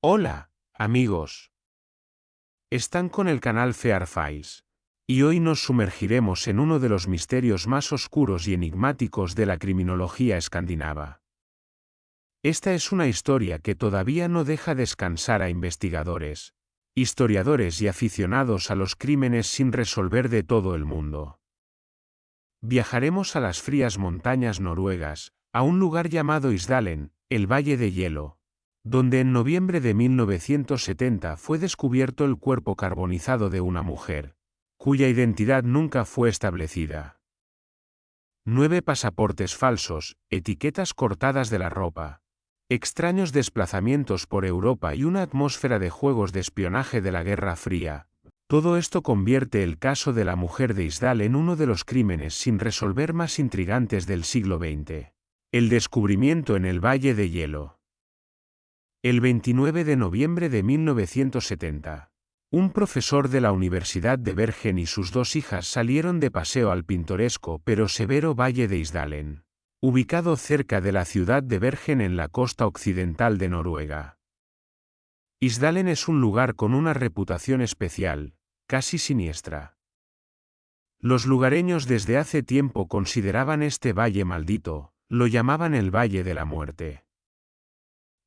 Hola, amigos. Están con el canal Fear Files. Y hoy nos sumergiremos en uno de los misterios más oscuros y enigmáticos de la criminología escandinava. Esta es una historia que todavía no deja descansar a investigadores, historiadores y aficionados a los crímenes sin resolver de todo el mundo. Viajaremos a las frías montañas noruegas, a un lugar llamado Isdalen, el Valle de Hielo, donde en noviembre de 1970 fue descubierto el cuerpo carbonizado de una mujer, cuya identidad nunca fue establecida. 9 pasaportes falsos, etiquetas cortadas de la ropa, extraños desplazamientos por Europa y una atmósfera de juegos de espionaje de la Guerra Fría. Todo esto convierte el caso de la mujer de Isdal en uno de los crímenes sin resolver más intrigantes del siglo XX. El descubrimiento en el Valle de Hielo. El 29 de noviembre de 1970, un profesor de la Universidad de Bergen y sus 2 hijas salieron de paseo al pintoresco pero severo Valle de Isdalen, ubicado cerca de la ciudad de Bergen en la costa occidental de Noruega. Isdalen es un lugar con una reputación especial, casi siniestra. Los lugareños desde hace tiempo consideraban este valle maldito, lo llamaban el Valle de la Muerte.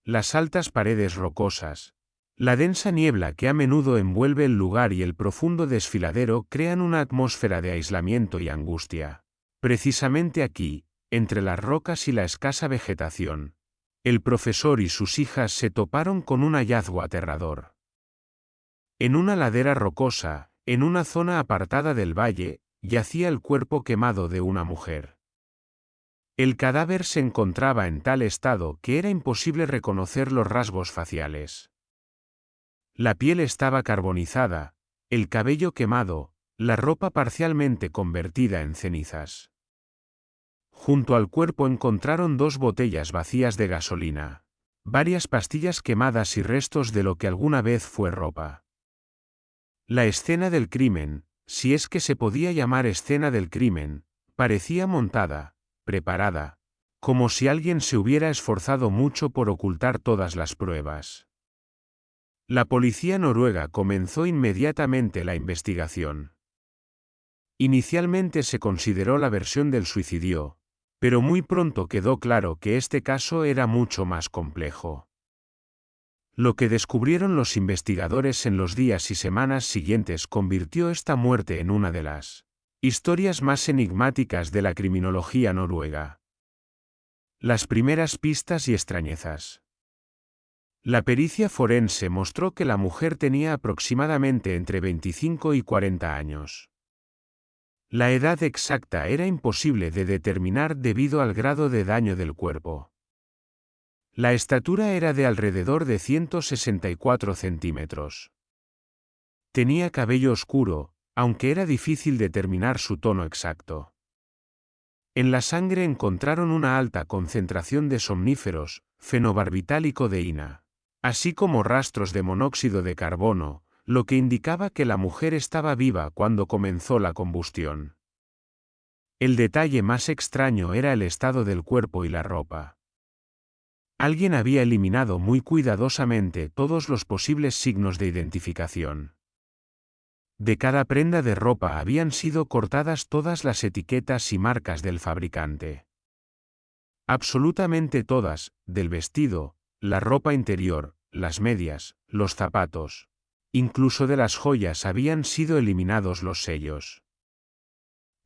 Las altas paredes rocosas, la densa niebla que a menudo envuelve el lugar y el profundo desfiladero crean una atmósfera de aislamiento y angustia. Precisamente aquí, entre las rocas y la escasa vegetación, el profesor y sus hijas se toparon con un hallazgo aterrador. En una ladera rocosa, en una zona apartada del valle, yacía el cuerpo quemado de una mujer. El cadáver se encontraba en tal estado que era imposible reconocer los rasgos faciales. La piel estaba carbonizada, el cabello quemado, la ropa parcialmente convertida en cenizas. Junto al cuerpo encontraron 2 botellas vacías de gasolina, varias pastillas quemadas y restos de lo que alguna vez fue ropa. La escena del crimen, si es que se podía llamar escena del crimen, parecía montada, preparada, como si alguien se hubiera esforzado mucho por ocultar todas las pruebas. La policía noruega comenzó inmediatamente la investigación. Inicialmente se consideró la versión del suicidio, pero muy pronto quedó claro que este caso era mucho más complejo. Lo que descubrieron los investigadores en los días y semanas siguientes convirtió esta muerte en una de las historias más enigmáticas de la criminología noruega. Las primeras pistas y extrañezas. La pericia forense mostró que la mujer tenía aproximadamente entre 25 y 40 años. La edad exacta era imposible de determinar debido al grado de daño del cuerpo. La estatura era de alrededor de 164 centímetros. Tenía cabello oscuro, aunque era difícil determinar su tono exacto. En la sangre encontraron una alta concentración de somníferos, fenobarbital y codeína, así como rastros de monóxido de carbono, lo que indicaba que la mujer estaba viva cuando comenzó la combustión. El detalle más extraño era el estado del cuerpo y la ropa. Alguien había eliminado muy cuidadosamente todos los posibles signos de identificación. De cada prenda de ropa habían sido cortadas todas las etiquetas y marcas del fabricante. Absolutamente todas, del vestido, la ropa interior, las medias, los zapatos. Incluso de las joyas habían sido eliminados los sellos.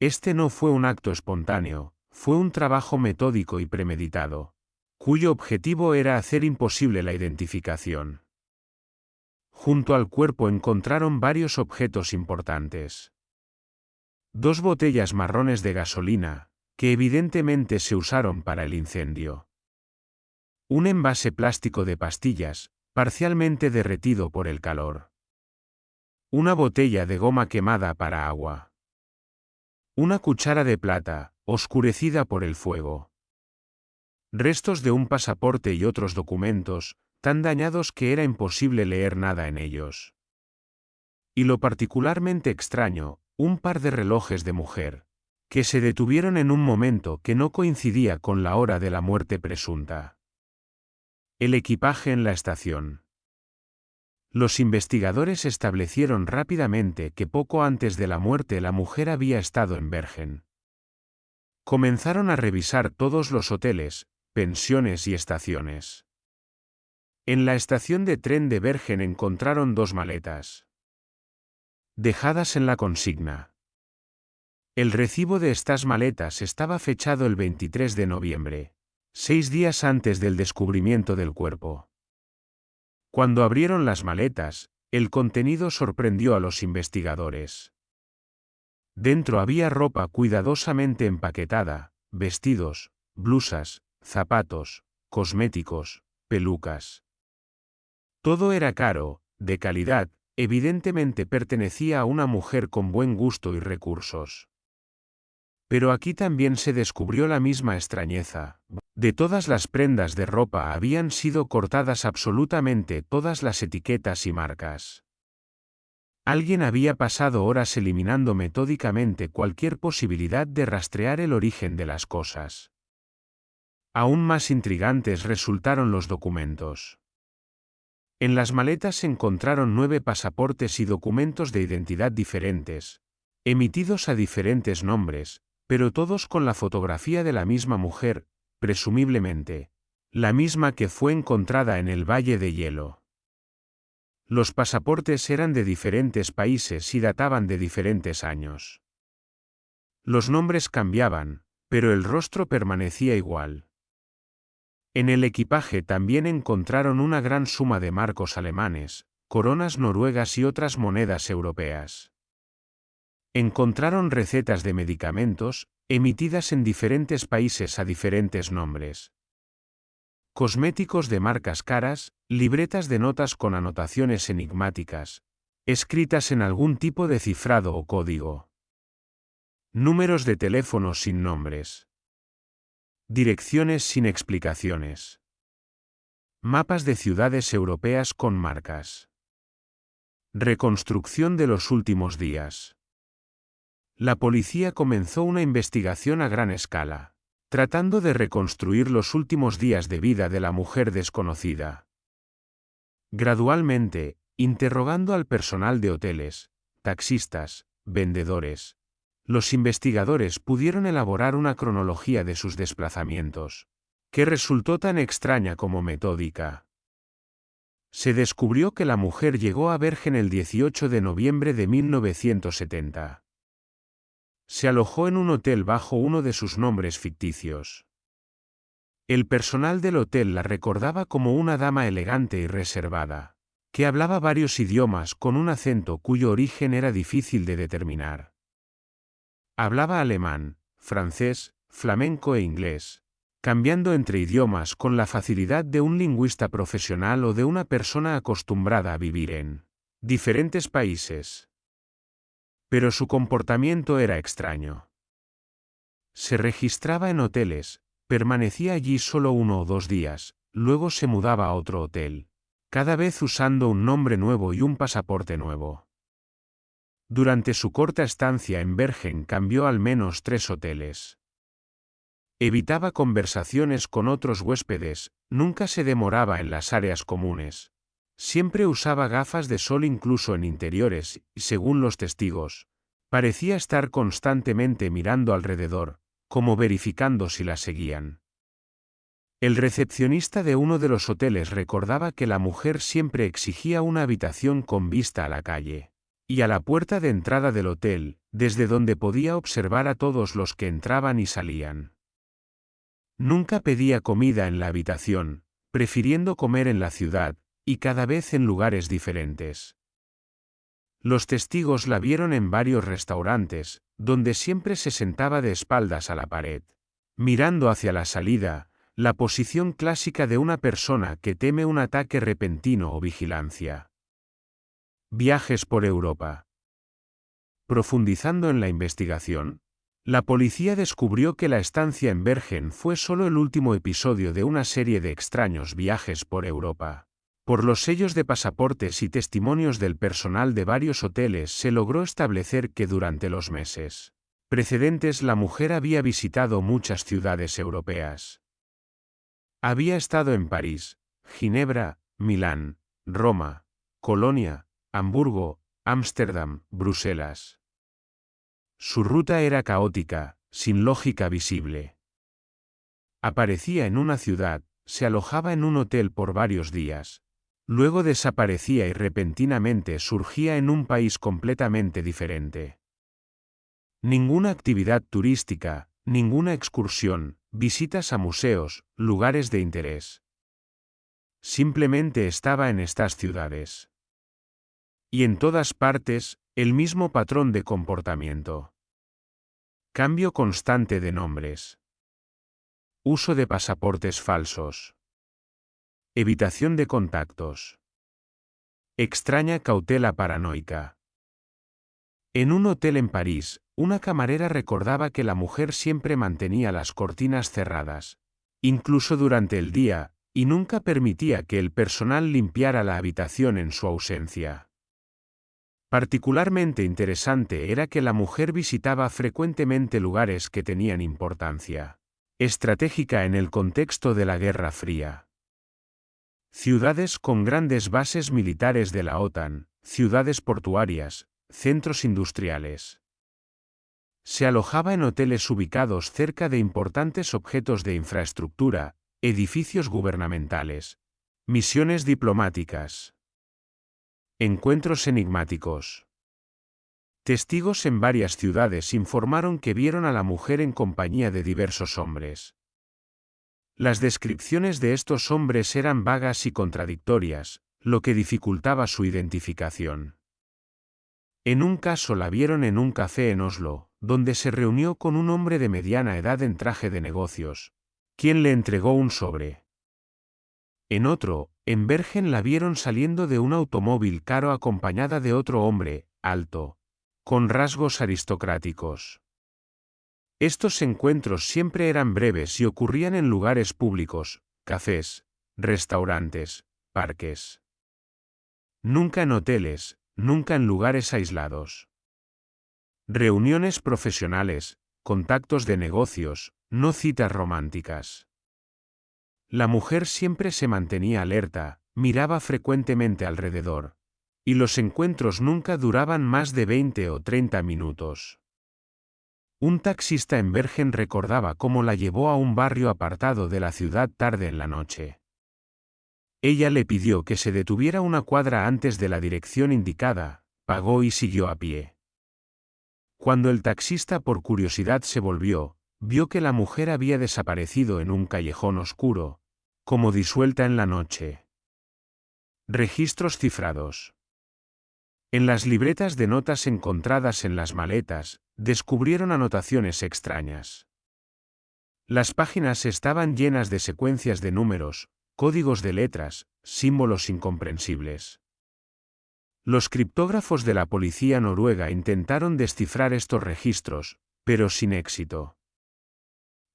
Este no fue un acto espontáneo, fue un trabajo metódico y premeditado, cuyo objetivo era hacer imposible la identificación. Junto al cuerpo encontraron varios objetos importantes. 2 botellas marrones de gasolina, que evidentemente se usaron para el incendio. Un envase plástico de pastillas, parcialmente derretido por el calor. Una botella de goma quemada para agua. Una cuchara de plata, oscurecida por el fuego. Restos de un pasaporte y otros documentos, tan dañados que era imposible leer nada en ellos. Y lo particularmente extraño, un par de relojes de mujer, que se detuvieron en un momento que no coincidía con la hora de la muerte presunta. El equipaje en la estación. Los investigadores establecieron rápidamente que poco antes de la muerte la mujer había estado en Bergen. Comenzaron a revisar todos los hoteles, pensiones y estaciones. En la estación de tren de Bergen encontraron 2 maletas dejadas en la consigna. El recibo de estas maletas estaba fechado el 23 de noviembre, 6 días antes del descubrimiento del cuerpo. Cuando abrieron las maletas, el contenido sorprendió a los investigadores. Dentro había ropa cuidadosamente empaquetada, vestidos, blusas, zapatos, cosméticos, pelucas. Todo era caro, de calidad, evidentemente pertenecía a una mujer con buen gusto y recursos. Pero aquí también se descubrió la misma extrañeza. De todas las prendas de ropa habían sido cortadas absolutamente todas las etiquetas y marcas. Alguien había pasado horas eliminando metódicamente cualquier posibilidad de rastrear el origen de las cosas. Aún más intrigantes resultaron los documentos. En las maletas se encontraron 9 pasaportes y documentos de identidad diferentes, emitidos a diferentes nombres, pero todos con la fotografía de la misma mujer, presumiblemente, la misma que fue encontrada en el Valle de Hielo. Los pasaportes eran de diferentes países y databan de diferentes años. Los nombres cambiaban, pero el rostro permanecía igual. En el equipaje también encontraron una gran suma de marcos alemanes, coronas noruegas y otras monedas europeas. Encontraron recetas de medicamentos, emitidas en diferentes países a diferentes nombres. Cosméticos de marcas caras, libretas de notas con anotaciones enigmáticas, escritas en algún tipo de cifrado o código. Números de teléfonos sin nombres. Direcciones sin explicaciones. Mapas de ciudades europeas con marcas. Reconstrucción de los últimos días. La policía comenzó una investigación a gran escala, tratando de reconstruir los últimos días de vida de la mujer desconocida. Gradualmente, interrogando al personal de hoteles, taxistas, vendedores, los investigadores pudieron elaborar una cronología de sus desplazamientos, que resultó tan extraña como metódica. Se descubrió que la mujer llegó a Bergen el 18 de noviembre de 1970. Se alojó en un hotel bajo uno de sus nombres ficticios. El personal del hotel la recordaba como una dama elegante y reservada, que hablaba varios idiomas con un acento cuyo origen era difícil de determinar. Hablaba alemán, francés, flamenco e inglés, cambiando entre idiomas con la facilidad de un lingüista profesional o de una persona acostumbrada a vivir en diferentes países. Pero su comportamiento era extraño. Se registraba en hoteles, permanecía allí solo 1 o 2 días, luego se mudaba a otro hotel, cada vez usando un nombre nuevo y un pasaporte nuevo. Durante su corta estancia en Bergen cambió al menos 3 hoteles. Evitaba conversaciones con otros huéspedes, nunca se demoraba en las áreas comunes. Siempre usaba gafas de sol incluso en interiores, y según los testigos, parecía estar constantemente mirando alrededor, como verificando si la seguían. El recepcionista de uno de los hoteles recordaba que la mujer siempre exigía una habitación con vista a la calle y a la puerta de entrada del hotel, desde donde podía observar a todos los que entraban y salían. Nunca pedía comida en la habitación, prefiriendo comer en la ciudad, y cada vez en lugares diferentes. Los testigos la vieron en varios restaurantes, donde siempre se sentaba de espaldas a la pared, mirando hacia la salida, la posición clásica de una persona que teme un ataque repentino o vigilancia. Viajes por Europa. Profundizando en la investigación, la policía descubrió que la estancia en Bergen fue solo el último episodio de una serie de extraños viajes por Europa. Por los sellos de pasaportes y testimonios del personal de varios hoteles se logró establecer que durante los meses precedentes la mujer había visitado muchas ciudades europeas. Había estado en París, Ginebra, Milán, Roma, Colonia, Hamburgo, Ámsterdam, Bruselas. Su ruta era caótica, sin lógica visible. Aparecía en una ciudad, se alojaba en un hotel por varios días, luego desaparecía y repentinamente surgía en un país completamente diferente. Ninguna actividad turística, ninguna excursión, visitas a museos, lugares de interés. Simplemente estaba en estas ciudades. Y en todas partes, el mismo patrón de comportamiento. Cambio constante de nombres. Uso de pasaportes falsos. Evitación de contactos. Extraña cautela paranoica. En un hotel en París, una camarera recordaba que la mujer siempre mantenía las cortinas cerradas, incluso durante el día, y nunca permitía que el personal limpiara la habitación en su ausencia. Particularmente interesante era que la mujer visitaba frecuentemente lugares que tenían importancia estratégica en el contexto de la Guerra Fría. Ciudades con grandes bases militares de la OTAN, ciudades portuarias, centros industriales. Se alojaba en hoteles ubicados cerca de importantes objetos de infraestructura, edificios gubernamentales, misiones diplomáticas. Encuentros enigmáticos. Testigos en varias ciudades informaron que vieron a la mujer en compañía de diversos hombres. Las descripciones de estos hombres eran vagas y contradictorias, lo que dificultaba su identificación. En un caso la vieron en un café en Oslo, donde se reunió con un hombre de mediana edad en traje de negocios, quien le entregó un sobre. En otro, en Bergen la vieron saliendo de un automóvil caro acompañada de otro hombre, alto, con rasgos aristocráticos. Estos encuentros siempre eran breves y ocurrían en lugares públicos, cafés, restaurantes, parques. Nunca en hoteles, nunca en lugares aislados. Reuniones profesionales, contactos de negocios, no citas románticas. La mujer siempre se mantenía alerta, miraba frecuentemente alrededor, y los encuentros nunca duraban más de 20 o 30 minutos. Un taxista en Bergen recordaba cómo la llevó a un barrio apartado de la ciudad tarde en la noche. Ella le pidió que se detuviera una cuadra antes de la dirección indicada, pagó y siguió a pie. Cuando el taxista por curiosidad se volvió, vio que la mujer había desaparecido en un callejón oscuro, como disuelta en la noche. Registros cifrados. En las libretas de notas encontradas en las maletas, descubrieron anotaciones extrañas. Las páginas estaban llenas de secuencias de números, códigos de letras, símbolos incomprensibles. Los criptógrafos de la policía noruega intentaron descifrar estos registros, pero sin éxito.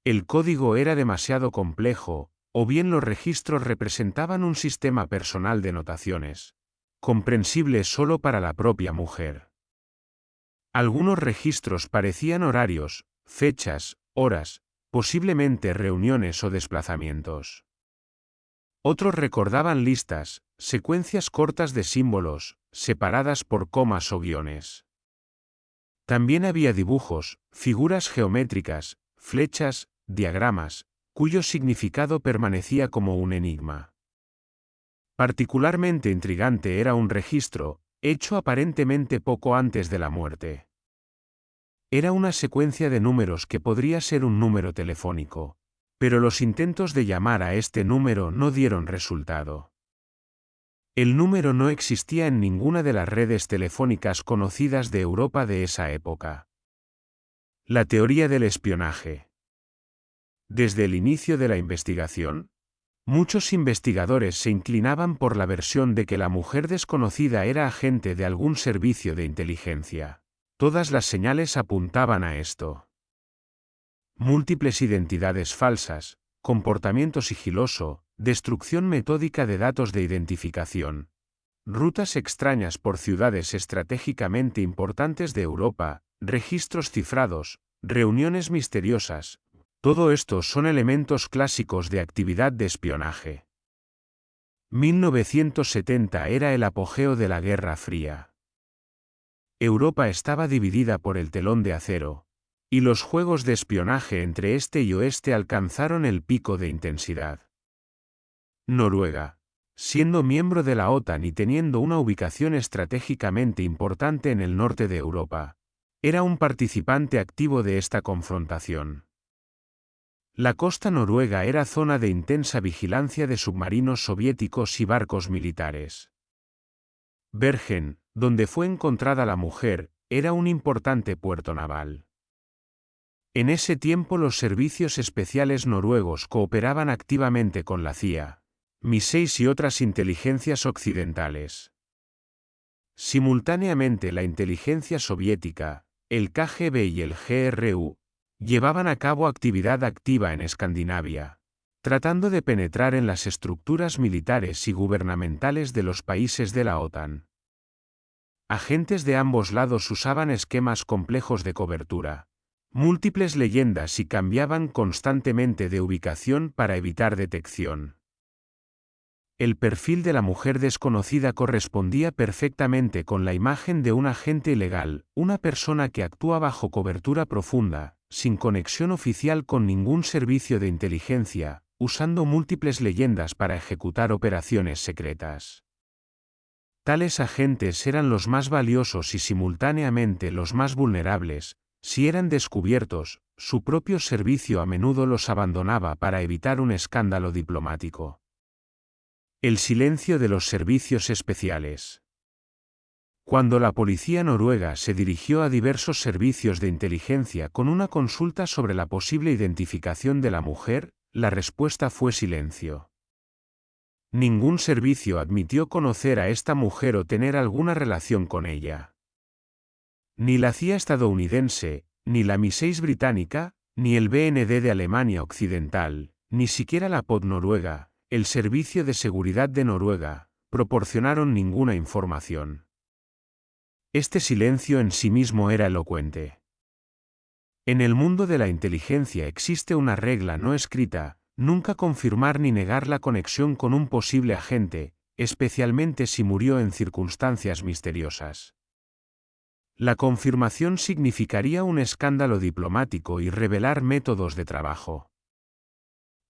El código era demasiado complejo, o bien los registros representaban un sistema personal de notaciones, comprensible solo para la propia mujer. Algunos registros parecían horarios, fechas, horas, posiblemente reuniones o desplazamientos. Otros recordaban listas, secuencias cortas de símbolos, separadas por comas o guiones. También había dibujos, figuras geométricas, flechas, diagramas, cuyo significado permanecía como un enigma. Particularmente intrigante era un registro, hecho aparentemente poco antes de la muerte. Era una secuencia de números que podría ser un número telefónico, pero los intentos de llamar a este número no dieron resultado. El número no existía en ninguna de las redes telefónicas conocidas de Europa de esa época. La teoría del espionaje. Desde el inicio de la investigación, muchos investigadores se inclinaban por la versión de que la mujer desconocida era agente de algún servicio de inteligencia. Todas las señales apuntaban a esto. Múltiples identidades falsas, comportamiento sigiloso, destrucción metódica de datos de identificación, rutas extrañas por ciudades estratégicamente importantes de Europa, registros cifrados, reuniones misteriosas. Todo esto son elementos clásicos de actividad de espionaje. 1970 era el apogeo de la Guerra Fría. Europa estaba dividida por el telón de acero, y los juegos de espionaje entre este y oeste alcanzaron el pico de intensidad. Noruega, siendo miembro de la OTAN y teniendo una ubicación estratégicamente importante en el norte de Europa, era un participante activo de esta confrontación. La costa noruega era zona de intensa vigilancia de submarinos soviéticos y barcos militares. Bergen, donde fue encontrada la mujer, era un importante puerto naval. En ese tiempo los servicios especiales noruegos cooperaban activamente con la CIA, MI6 y otras inteligencias occidentales. Simultáneamente la inteligencia soviética, el KGB y el GRU, llevaban a cabo actividad activa en Escandinavia, tratando de penetrar en las estructuras militares y gubernamentales de los países de la OTAN. Agentes de ambos lados usaban esquemas complejos de cobertura, múltiples leyendas y cambiaban constantemente de ubicación para evitar detección. El perfil de la mujer desconocida correspondía perfectamente con la imagen de un agente ilegal, una persona que actúa bajo cobertura profunda, sin conexión oficial con ningún servicio de inteligencia, usando múltiples leyendas para ejecutar operaciones secretas. Tales agentes eran los más valiosos y simultáneamente los más vulnerables. Si eran descubiertos, su propio servicio a menudo los abandonaba para evitar un escándalo diplomático. El silencio de los servicios especiales. Cuando la policía noruega se dirigió a diversos servicios de inteligencia con una consulta sobre la posible identificación de la mujer, la respuesta fue silencio. Ningún servicio admitió conocer a esta mujer o tener alguna relación con ella. Ni la CIA estadounidense, ni la MI6 británica, ni el BND de Alemania Occidental, ni siquiera la POD noruega, el Servicio de Seguridad de Noruega, proporcionaron ninguna información. Este silencio en sí mismo era elocuente. En el mundo de la inteligencia existe una regla no escrita: nunca confirmar ni negar la conexión con un posible agente, especialmente si murió en circunstancias misteriosas. La confirmación significaría un escándalo diplomático y revelar métodos de trabajo.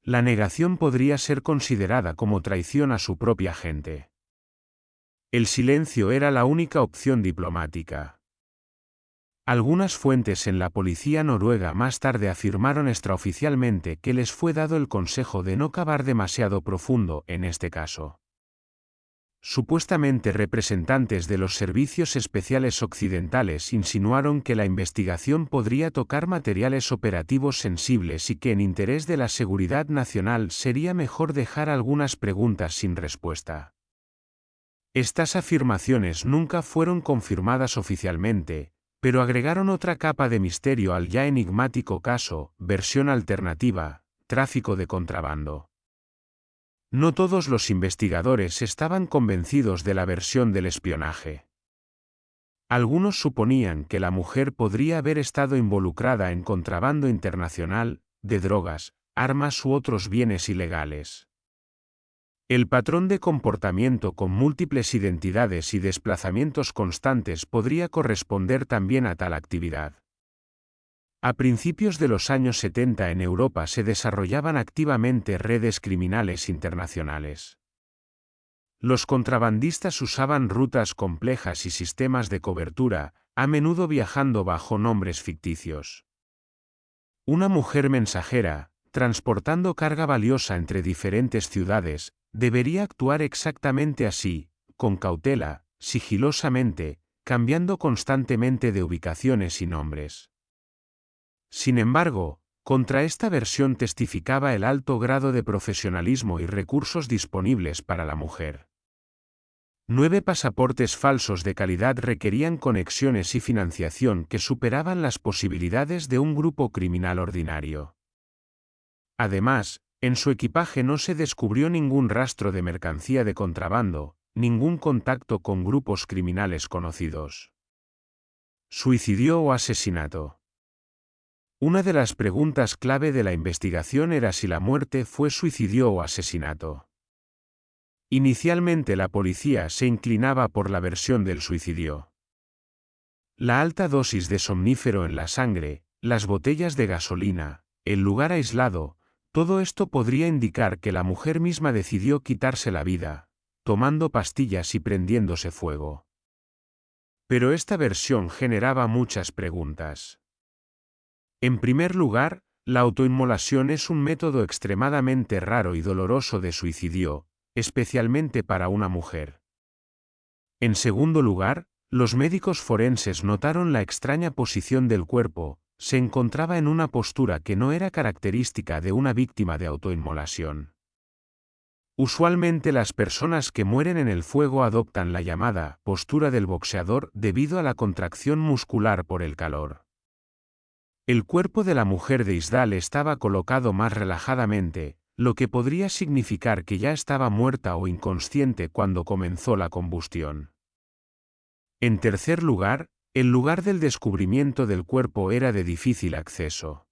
La negación podría ser considerada como traición a su propia gente. El silencio era la única opción diplomática. Algunas fuentes en la policía noruega más tarde afirmaron extraoficialmente que les fue dado el consejo de no cavar demasiado profundo en este caso. Supuestamente representantes de los servicios especiales occidentales insinuaron que la investigación podría tocar materiales operativos sensibles y que en interés de la seguridad nacional sería mejor dejar algunas preguntas sin respuesta. Estas afirmaciones nunca fueron confirmadas oficialmente, pero agregaron otra capa de misterio al ya enigmático caso. Versión alternativa: tráfico de contrabando. No todos los investigadores estaban convencidos de la versión del espionaje. Algunos suponían que la mujer podría haber estado involucrada en contrabando internacional, de drogas, armas u otros bienes ilegales. El patrón de comportamiento con múltiples identidades y desplazamientos constantes podría corresponder también a tal actividad. A principios de los años 70 en Europa se desarrollaban activamente redes criminales internacionales. Los contrabandistas usaban rutas complejas y sistemas de cobertura, a menudo viajando bajo nombres ficticios. Una mujer mensajera, transportando carga valiosa entre diferentes ciudades, debería actuar exactamente así, con cautela, sigilosamente, cambiando constantemente de ubicaciones y nombres. Sin embargo, contra esta versión testificaba el alto grado de profesionalismo y recursos disponibles para la mujer. 9 pasaportes falsos de calidad requerían conexiones y financiación que superaban las posibilidades de un grupo criminal ordinario. Además, en su equipaje no se descubrió ningún rastro de mercancía de contrabando, ningún contacto con grupos criminales conocidos. ¿Suicidio o asesinato? Una de las preguntas clave de la investigación era si la muerte fue suicidio o asesinato. Inicialmente la policía se inclinaba por la versión del suicidio. La alta dosis de somnífero en la sangre, las botellas de gasolina, el lugar aislado, todo esto podría indicar que la mujer misma decidió quitarse la vida, tomando pastillas y prendiéndose fuego. Pero esta versión generaba muchas preguntas. En primer lugar, la autoinmolación es un método extremadamente raro y doloroso de suicidio, especialmente para una mujer. En segundo lugar, los médicos forenses notaron la extraña posición del cuerpo, se encontraba en una postura que no era característica de una víctima de autoinmolación. Usualmente las personas que mueren en el fuego adoptan la llamada postura del boxeador debido a la contracción muscular por el calor. El cuerpo de la mujer de Isdal estaba colocado más relajadamente, lo que podría significar que ya estaba muerta o inconsciente cuando comenzó la combustión. En tercer lugar, el lugar del descubrimiento del cuerpo era de difícil acceso.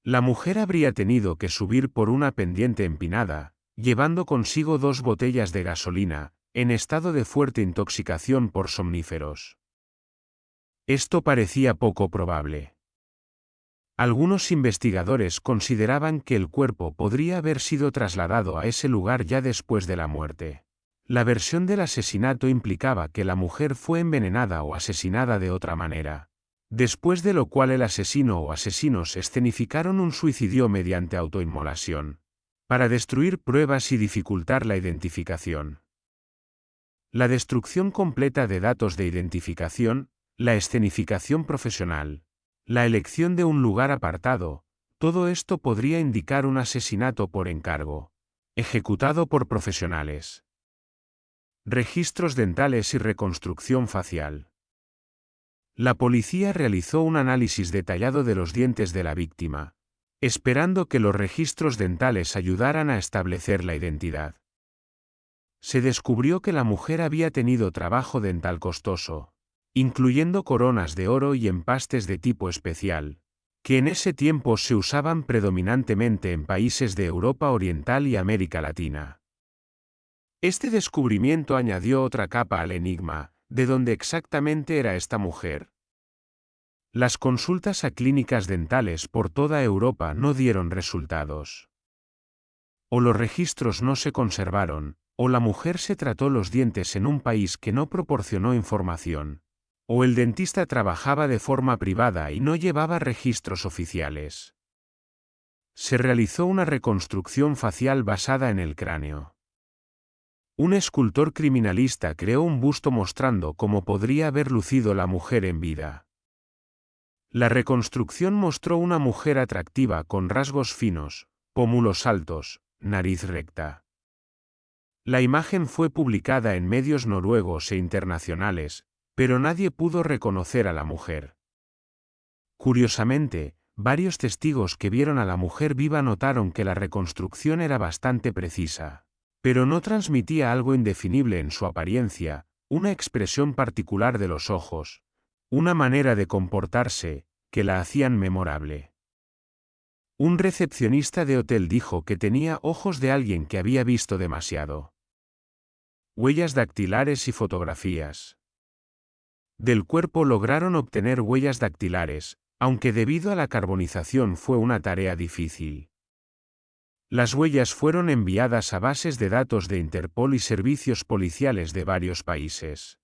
La mujer habría tenido que subir por una pendiente empinada, llevando consigo 2 botellas de gasolina, en estado de fuerte intoxicación por somníferos. Esto parecía poco probable. Algunos investigadores consideraban que el cuerpo podría haber sido trasladado a ese lugar ya después de la muerte. La versión del asesinato implicaba que la mujer fue envenenada o asesinada de otra manera, después de lo cual el asesino o asesinos escenificaron un suicidio mediante autoinmolación, para destruir pruebas y dificultar la identificación. La destrucción completa de datos de identificación, la escenificación profesional, la elección de un lugar apartado, todo esto podría indicar un asesinato por encargo, ejecutado por profesionales. Registros dentales y reconstrucción facial. La policía realizó un análisis detallado de los dientes de la víctima, esperando que los registros dentales ayudaran a establecer la identidad. Se descubrió que la mujer había tenido trabajo dental costoso, incluyendo coronas de oro y empastes de tipo especial, que en ese tiempo se usaban predominantemente en países de Europa Oriental y América Latina. Este descubrimiento añadió otra capa al enigma, ¿de dónde exactamente era esta mujer? Las consultas a clínicas dentales por toda Europa no dieron resultados. O los registros no se conservaron, o la mujer se trató los dientes en un país que no proporcionó información, o el dentista trabajaba de forma privada y no llevaba registros oficiales. Se realizó una reconstrucción facial basada en el cráneo. Un escultor criminalista creó un busto mostrando cómo podría haber lucido la mujer en vida. La reconstrucción mostró una mujer atractiva con rasgos finos, pómulos altos, nariz recta. La imagen fue publicada en medios noruegos e internacionales, pero nadie pudo reconocer a la mujer. Curiosamente, varios testigos que vieron a la mujer viva notaron que la reconstrucción era bastante precisa, pero no transmitía algo indefinible en su apariencia, una expresión particular de los ojos, una manera de comportarse, que la hacían memorable. Un recepcionista de hotel dijo que tenía ojos de alguien que había visto demasiado. Huellas dactilares y fotografías. Del cuerpo lograron obtener huellas dactilares, aunque debido a la carbonización fue una tarea difícil. Las huellas fueron enviadas a bases de datos de Interpol y servicios policiales de varios países.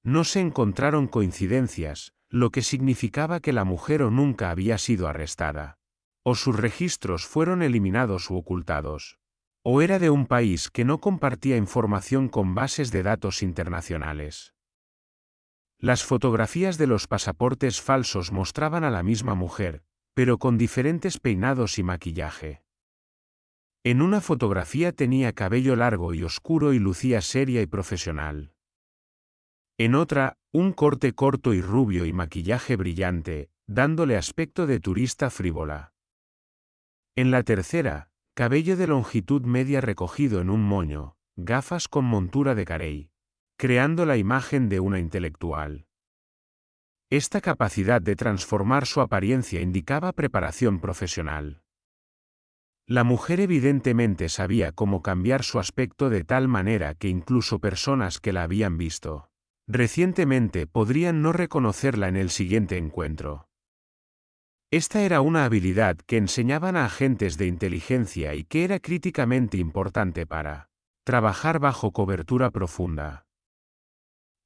No se encontraron coincidencias, lo que significaba que la mujer o nunca había sido arrestada, o sus registros fueron eliminados u ocultados, o era de un país que no compartía información con bases de datos internacionales. Las fotografías de los pasaportes falsos mostraban a la misma mujer, pero con diferentes peinados y maquillaje. En una fotografía tenía cabello largo y oscuro y lucía seria y profesional. En otra, un corte corto y rubio y maquillaje brillante, dándole aspecto de turista frívola. En la tercera, cabello de longitud media recogido en un moño, gafas con montura de carey, creando la imagen de una intelectual. Esta capacidad de transformar su apariencia indicaba preparación profesional. La mujer evidentemente sabía cómo cambiar su aspecto de tal manera que incluso personas que la habían visto recientemente podrían no reconocerla en el siguiente encuentro. Esta era una habilidad que enseñaban a agentes de inteligencia y que era críticamente importante para trabajar bajo cobertura profunda.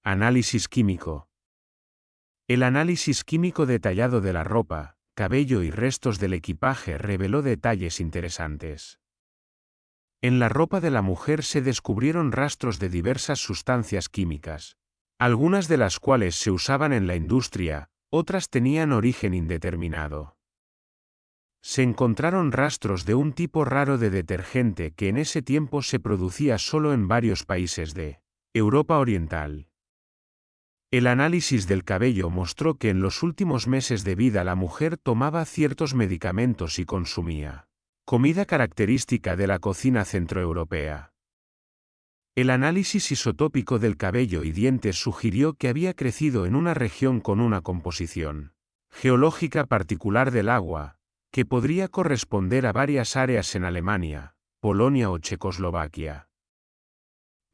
Análisis químico. El análisis químico detallado de la ropa, cabello y restos del equipaje reveló detalles interesantes. En la ropa de la mujer se descubrieron rastros de diversas sustancias químicas, algunas de las cuales se usaban en la industria, otras tenían origen indeterminado. Se encontraron rastros de un tipo raro de detergente que en ese tiempo se producía solo en varios países de Europa Oriental. El análisis del cabello mostró que en los últimos meses de vida la mujer tomaba ciertos medicamentos y consumía comida característica de la cocina centroeuropea. El análisis isotópico del cabello y dientes sugirió que había crecido en una región con una composición geológica particular del agua, que podría corresponder a varias áreas en Alemania, Polonia o Checoslovaquia.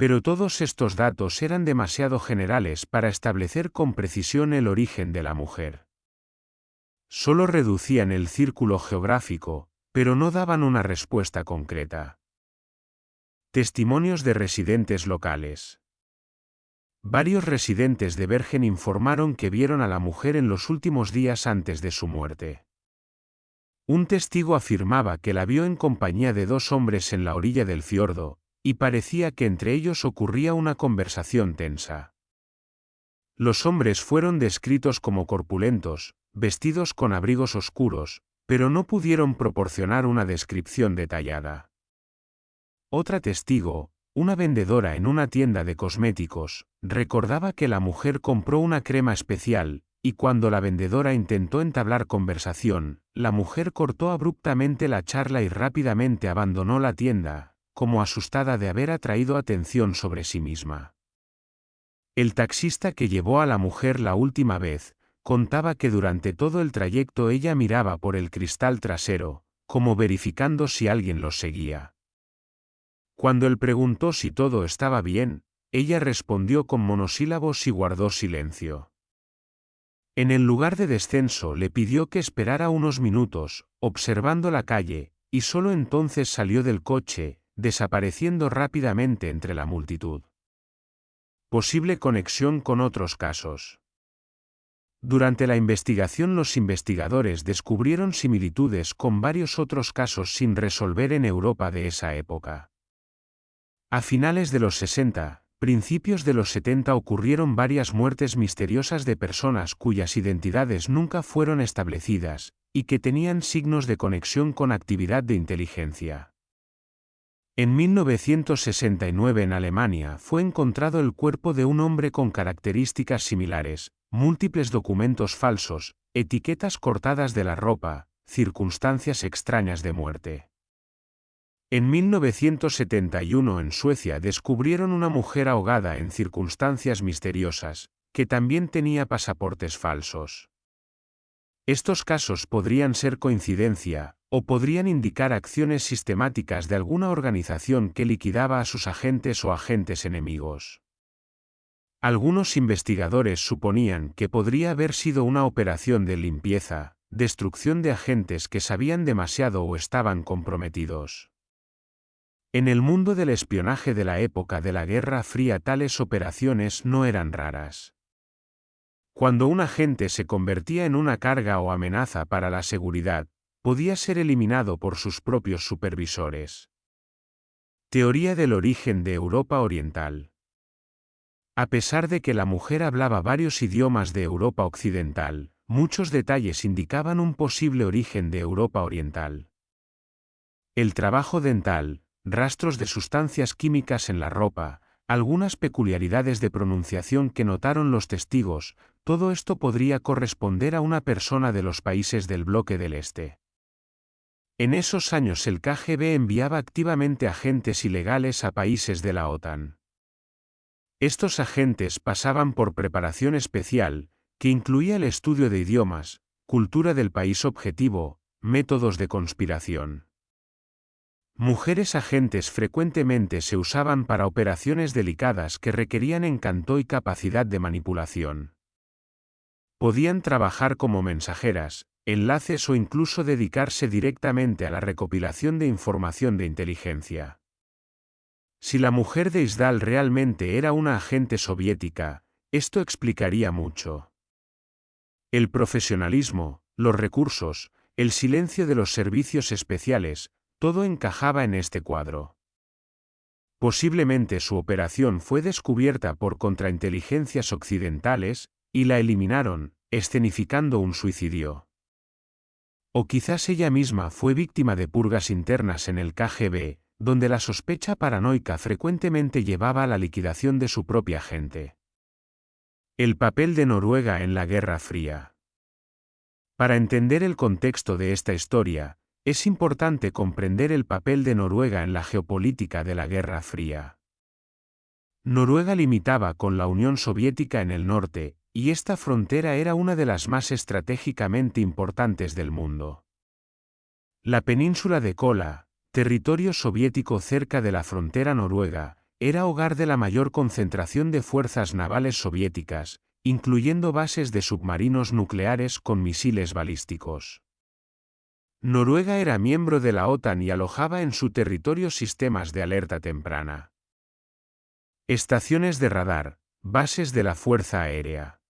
Pero todos estos datos eran demasiado generales para establecer con precisión el origen de la mujer. Solo reducían el círculo geográfico, pero no daban una respuesta concreta. Testimonios de residentes locales. Varios residentes de Bergen informaron que vieron a la mujer en los últimos días antes de su muerte. Un testigo afirmaba que la vio en compañía de dos hombres en la orilla del fiordo, y parecía que entre ellos ocurría una conversación tensa. Los hombres fueron descritos como corpulentos, vestidos con abrigos oscuros, pero no pudieron proporcionar una descripción detallada. Otra testigo, una vendedora en una tienda de cosméticos, recordaba que la mujer compró una crema especial, y cuando la vendedora intentó entablar conversación, la mujer cortó abruptamente la charla y rápidamente abandonó la tienda, como asustada de haber atraído atención sobre sí misma. El taxista que llevó a la mujer la última vez, contaba que durante todo el trayecto ella miraba por el cristal trasero, como verificando si alguien los seguía. Cuando él preguntó si todo estaba bien, ella respondió con monosílabos y guardó silencio. En el lugar de descenso le pidió que esperara unos minutos, observando la calle, y solo entonces salió del coche, desapareciendo rápidamente entre la multitud. Posible conexión con otros casos. Durante la investigación los investigadores descubrieron similitudes con varios otros casos sin resolver en Europa de esa época. A finales de los 60, principios de los 70 ocurrieron varias muertes misteriosas de personas cuyas identidades nunca fueron establecidas, y que tenían signos de conexión con actividad de inteligencia. En 1969 en Alemania fue encontrado el cuerpo de un hombre con características similares, múltiples documentos falsos, etiquetas cortadas de la ropa, circunstancias extrañas de muerte. En 1971 en Suecia descubrieron una mujer ahogada en circunstancias misteriosas, que también tenía pasaportes falsos. Estos casos podrían ser coincidencia, o podrían indicar acciones sistemáticas de alguna organización que liquidaba a sus agentes o agentes enemigos. Algunos investigadores suponían que podría haber sido una operación de limpieza, destrucción de agentes que sabían demasiado o estaban comprometidos. En el mundo del espionaje de la época de la Guerra Fría tales operaciones no eran raras. Cuando un agente se convertía en una carga o amenaza para la seguridad, podía ser eliminado por sus propios supervisores. Teoría del origen de Europa Oriental. A pesar de que la mujer hablaba varios idiomas de Europa Occidental, muchos detalles indicaban un posible origen de Europa Oriental. El trabajo dental, rastros de sustancias químicas en la ropa, algunas peculiaridades de pronunciación que notaron los testigos, todo esto podría corresponder a una persona de los países del bloque del Este. En esos años el KGB enviaba activamente agentes ilegales a países de la OTAN. Estos agentes pasaban por preparación especial, que incluía el estudio de idiomas, cultura del país objetivo, métodos de conspiración. Mujeres agentes frecuentemente se usaban para operaciones delicadas que requerían encanto y capacidad de manipulación. Podían trabajar como mensajeras, enlaces o incluso dedicarse directamente a la recopilación de información de inteligencia. Si la mujer de Isdal realmente era una agente soviética, esto explicaría mucho. El profesionalismo, los recursos, el silencio de los servicios especiales, todo encajaba en este cuadro. Posiblemente su operación fue descubierta por contrainteligencias occidentales, y la eliminaron, escenificando un suicidio. O quizás ella misma fue víctima de purgas internas en el KGB, donde la sospecha paranoica frecuentemente llevaba a la liquidación de su propia gente. El papel de Noruega en la Guerra Fría. Para entender el contexto de esta historia, es importante comprender el papel de Noruega en la geopolítica de la Guerra Fría. Noruega limitaba con la Unión Soviética en el norte, y esta frontera era una de las más estratégicamente importantes del mundo. La península de Kola, territorio soviético cerca de la frontera noruega, era hogar de la mayor concentración de fuerzas navales soviéticas, incluyendo bases de submarinos nucleares con misiles balísticos. Noruega era miembro de la OTAN y alojaba en su territorio sistemas de alerta temprana. Estaciones de radar, bases de la Fuerza Aérea.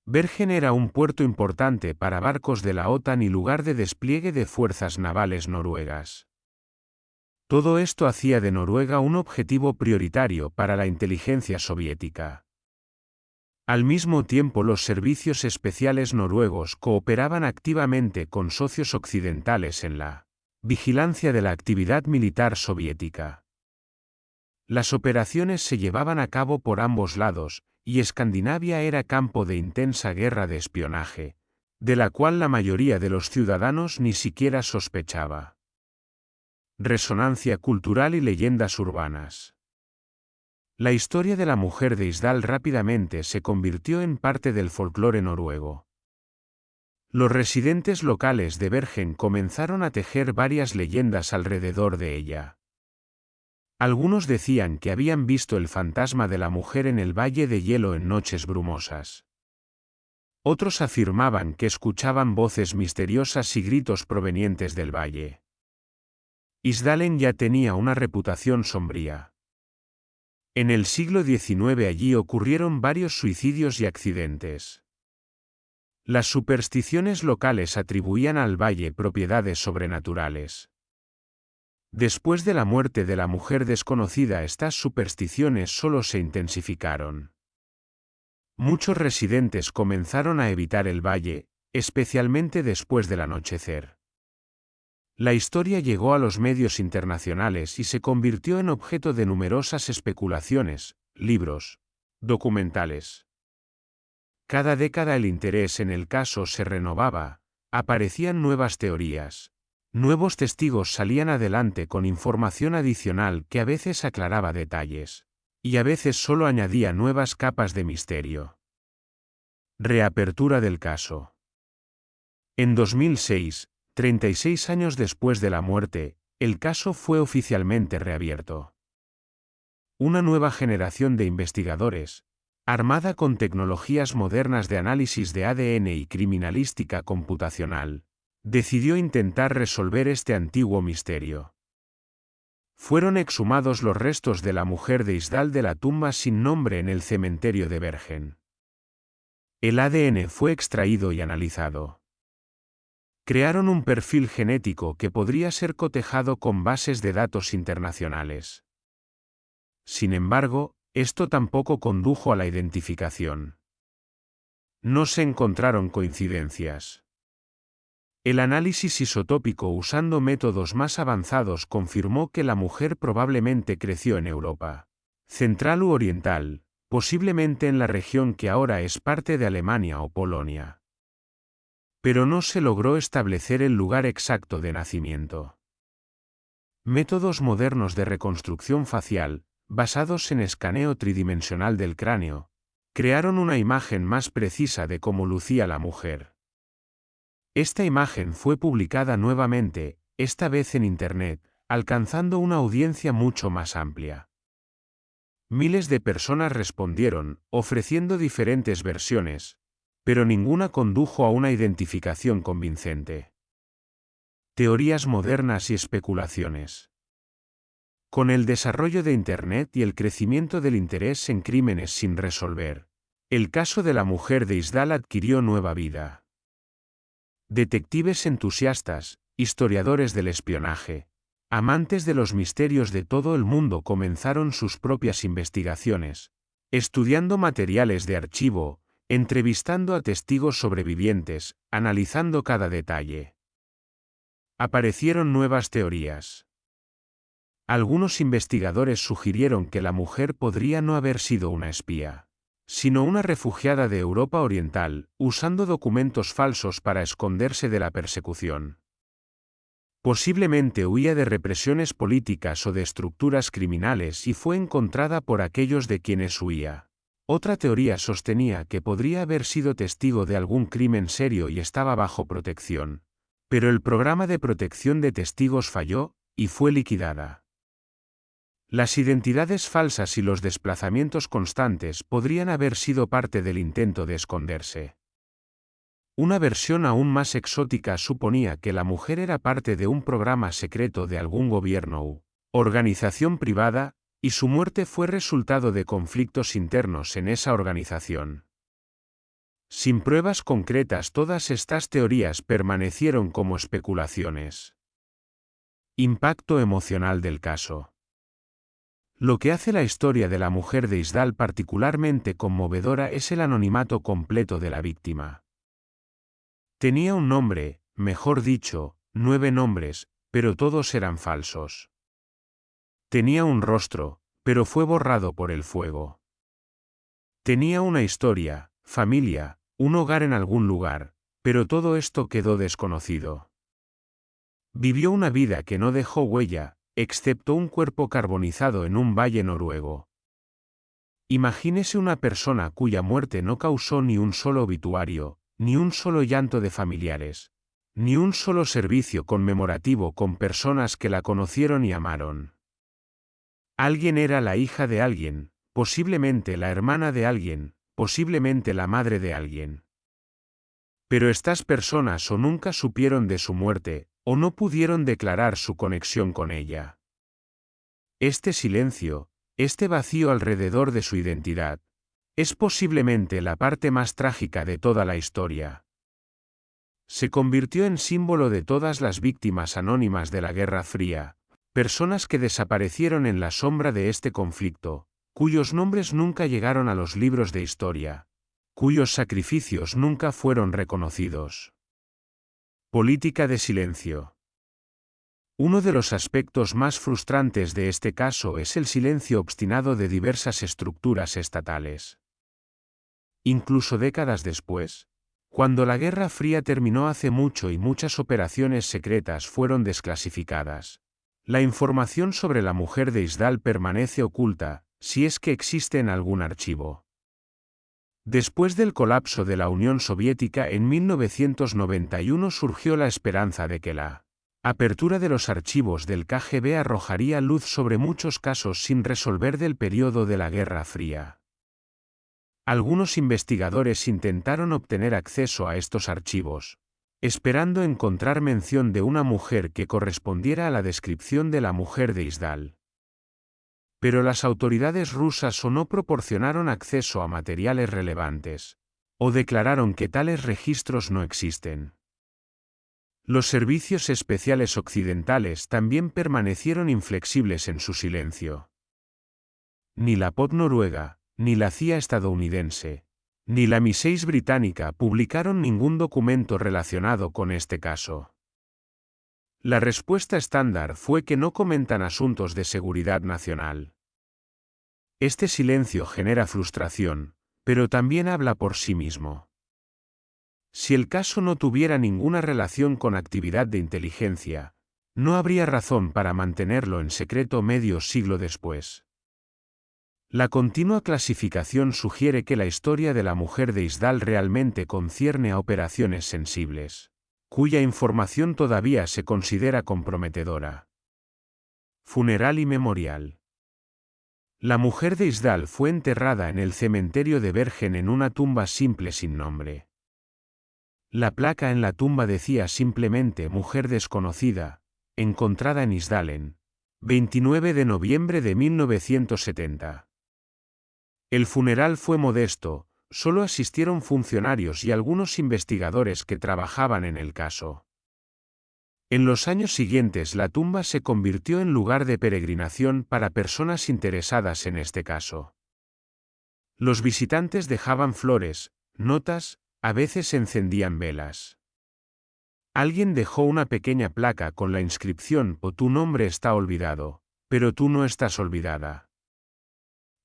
Bergen era un puerto importante para barcos de la OTAN y lugar de despliegue de fuerzas navales noruegas. Todo esto hacía de Noruega un objetivo prioritario para la inteligencia soviética. Al mismo tiempo, los servicios especiales noruegos cooperaban activamente con socios occidentales en la vigilancia de la actividad militar soviética. Las operaciones se llevaban a cabo por ambos lados, y Escandinavia era campo de intensa guerra de espionaje, de la cual la mayoría de los ciudadanos ni siquiera sospechaba. Resonancia cultural y leyendas urbanas. La historia de la mujer de Isdal rápidamente se convirtió en parte del folclore noruego. Los residentes locales de Bergen comenzaron a tejer varias leyendas alrededor de ella. Algunos decían que habían visto el fantasma de la mujer en el Valle de Hielo en noches brumosas. Otros afirmaban que escuchaban voces misteriosas y gritos provenientes del valle. Isdalen ya tenía una reputación sombría. En el siglo XIX allí ocurrieron varios suicidios y accidentes. Las supersticiones locales atribuían al valle propiedades sobrenaturales. Después de la muerte de la mujer desconocida, estas supersticiones solo se intensificaron. Muchos residentes comenzaron a evitar el valle, especialmente después del anochecer. La historia llegó a los medios internacionales y se convirtió en objeto de numerosas especulaciones, libros, documentales. Cada década el interés en el caso se renovaba, aparecían nuevas teorías, nuevos testigos salían adelante con información adicional que a veces aclaraba detalles, y a veces solo añadía nuevas capas de misterio. Reapertura del caso. En 2006, 36 años después de la muerte, el caso fue oficialmente reabierto. Una nueva generación de investigadores, armada con tecnologías modernas de análisis de ADN y criminalística computacional, decidió intentar resolver este antiguo misterio. Fueron exhumados los restos de la mujer de Isdal de la tumba sin nombre en el cementerio de Bergen. El ADN fue extraído y analizado. Crearon un perfil genético que podría ser cotejado con bases de datos internacionales. Sin embargo, esto tampoco condujo a la identificación. No se encontraron coincidencias. El análisis isotópico usando métodos más avanzados confirmó que la mujer probablemente creció en Europa central u oriental, posiblemente en la región que ahora es parte de Alemania o Polonia. Pero no se logró establecer el lugar exacto de nacimiento. Métodos modernos de reconstrucción facial, basados en escaneo tridimensional del cráneo, crearon una imagen más precisa de cómo lucía la mujer. Esta imagen fue publicada nuevamente, esta vez en Internet, alcanzando una audiencia mucho más amplia. Miles de personas respondieron, ofreciendo diferentes versiones, pero ninguna condujo a una identificación convincente. Teorías modernas y especulaciones. Con el desarrollo de Internet y el crecimiento del interés en crímenes sin resolver, el caso de la mujer de Isdal adquirió nueva vida. Detectives entusiastas, historiadores del espionaje, amantes de los misterios de todo el mundo comenzaron sus propias investigaciones, estudiando materiales de archivo, entrevistando a testigos sobrevivientes, analizando cada detalle. Aparecieron nuevas teorías. Algunos investigadores sugirieron que la mujer podría no haber sido una espía, sino una refugiada de Europa Oriental, usando documentos falsos para esconderse de la persecución. Posiblemente huía de represiones políticas o de estructuras criminales y fue encontrada por aquellos de quienes huía. Otra teoría sostenía que podría haber sido testigo de algún crimen serio y estaba bajo protección, pero el programa de protección de testigos falló, y fue liquidada. Las identidades falsas y los desplazamientos constantes podrían haber sido parte del intento de esconderse. Una versión aún más exótica suponía que la mujer era parte de un programa secreto de algún gobierno u organización privada, y su muerte fue resultado de conflictos internos en esa organización. Sin pruebas concretas, todas estas teorías permanecieron como especulaciones. Impacto emocional del caso. Lo que hace la historia de la mujer de Isdal particularmente conmovedora es el anonimato completo de la víctima. Tenía un nombre, mejor dicho, 9 nombres, pero todos eran falsos. Tenía un rostro, pero fue borrado por el fuego. Tenía una historia, familia, un hogar en algún lugar, pero todo esto quedó desconocido. Vivió una vida que no dejó huella, excepto un cuerpo carbonizado en un valle noruego. Imagínese una persona cuya muerte no causó ni un solo obituario, ni un solo llanto de familiares, ni un solo servicio conmemorativo con personas que la conocieron y amaron. Alguien era la hija de alguien, posiblemente la hermana de alguien, posiblemente la madre de alguien. Pero estas personas o nunca supieron de su muerte, o no pudieron declarar su conexión con ella. Este silencio, este vacío alrededor de su identidad, es posiblemente la parte más trágica de toda la historia. Se convirtió en símbolo de todas las víctimas anónimas de la Guerra Fría, personas que desaparecieron en la sombra de este conflicto, cuyos nombres nunca llegaron a los libros de historia, cuyos sacrificios nunca fueron reconocidos. Política de silencio. Uno de los aspectos más frustrantes de este caso es el silencio obstinado de diversas estructuras estatales. Incluso décadas después, cuando la Guerra Fría terminó hace mucho y muchas operaciones secretas fueron desclasificadas, la información sobre la mujer de Isdal permanece oculta, si es que existe en algún archivo. Después del colapso de la Unión Soviética en 1991 surgió la esperanza de que la apertura de los archivos del KGB arrojaría luz sobre muchos casos sin resolver del periodo de la Guerra Fría. Algunos investigadores intentaron obtener acceso a estos archivos, esperando encontrar mención de una mujer que correspondiera a la descripción de la mujer de Isdal. Pero las autoridades rusas o no proporcionaron acceso a materiales relevantes, o declararon que tales registros no existen. Los servicios especiales occidentales también permanecieron inflexibles en su silencio. Ni la POD noruega, ni la CIA estadounidense, ni la MI6 británica publicaron ningún documento relacionado con este caso. La respuesta estándar fue que no comentan asuntos de seguridad nacional. Este silencio genera frustración, pero también habla por sí mismo. Si el caso no tuviera ninguna relación con actividad de inteligencia, no habría razón para mantenerlo en secreto medio siglo después. La continua clasificación sugiere que la historia de la mujer de Isdal realmente concierne a operaciones sensibles, cuya información todavía se considera comprometedora. Funeral y memorial. La mujer de Isdal fue enterrada en el cementerio de Bergen en una tumba simple sin nombre. La placa en la tumba decía simplemente mujer desconocida, encontrada en Isdalen, 29 de noviembre de 1970. El funeral fue modesto, solo asistieron funcionarios y algunos investigadores que trabajaban en el caso. En los años siguientes la tumba se convirtió en lugar de peregrinación para personas interesadas en este caso. Los visitantes dejaban flores, notas, a veces encendían velas. Alguien dejó una pequeña placa con la inscripción «O tu nombre está olvidado, pero tú no estás olvidada».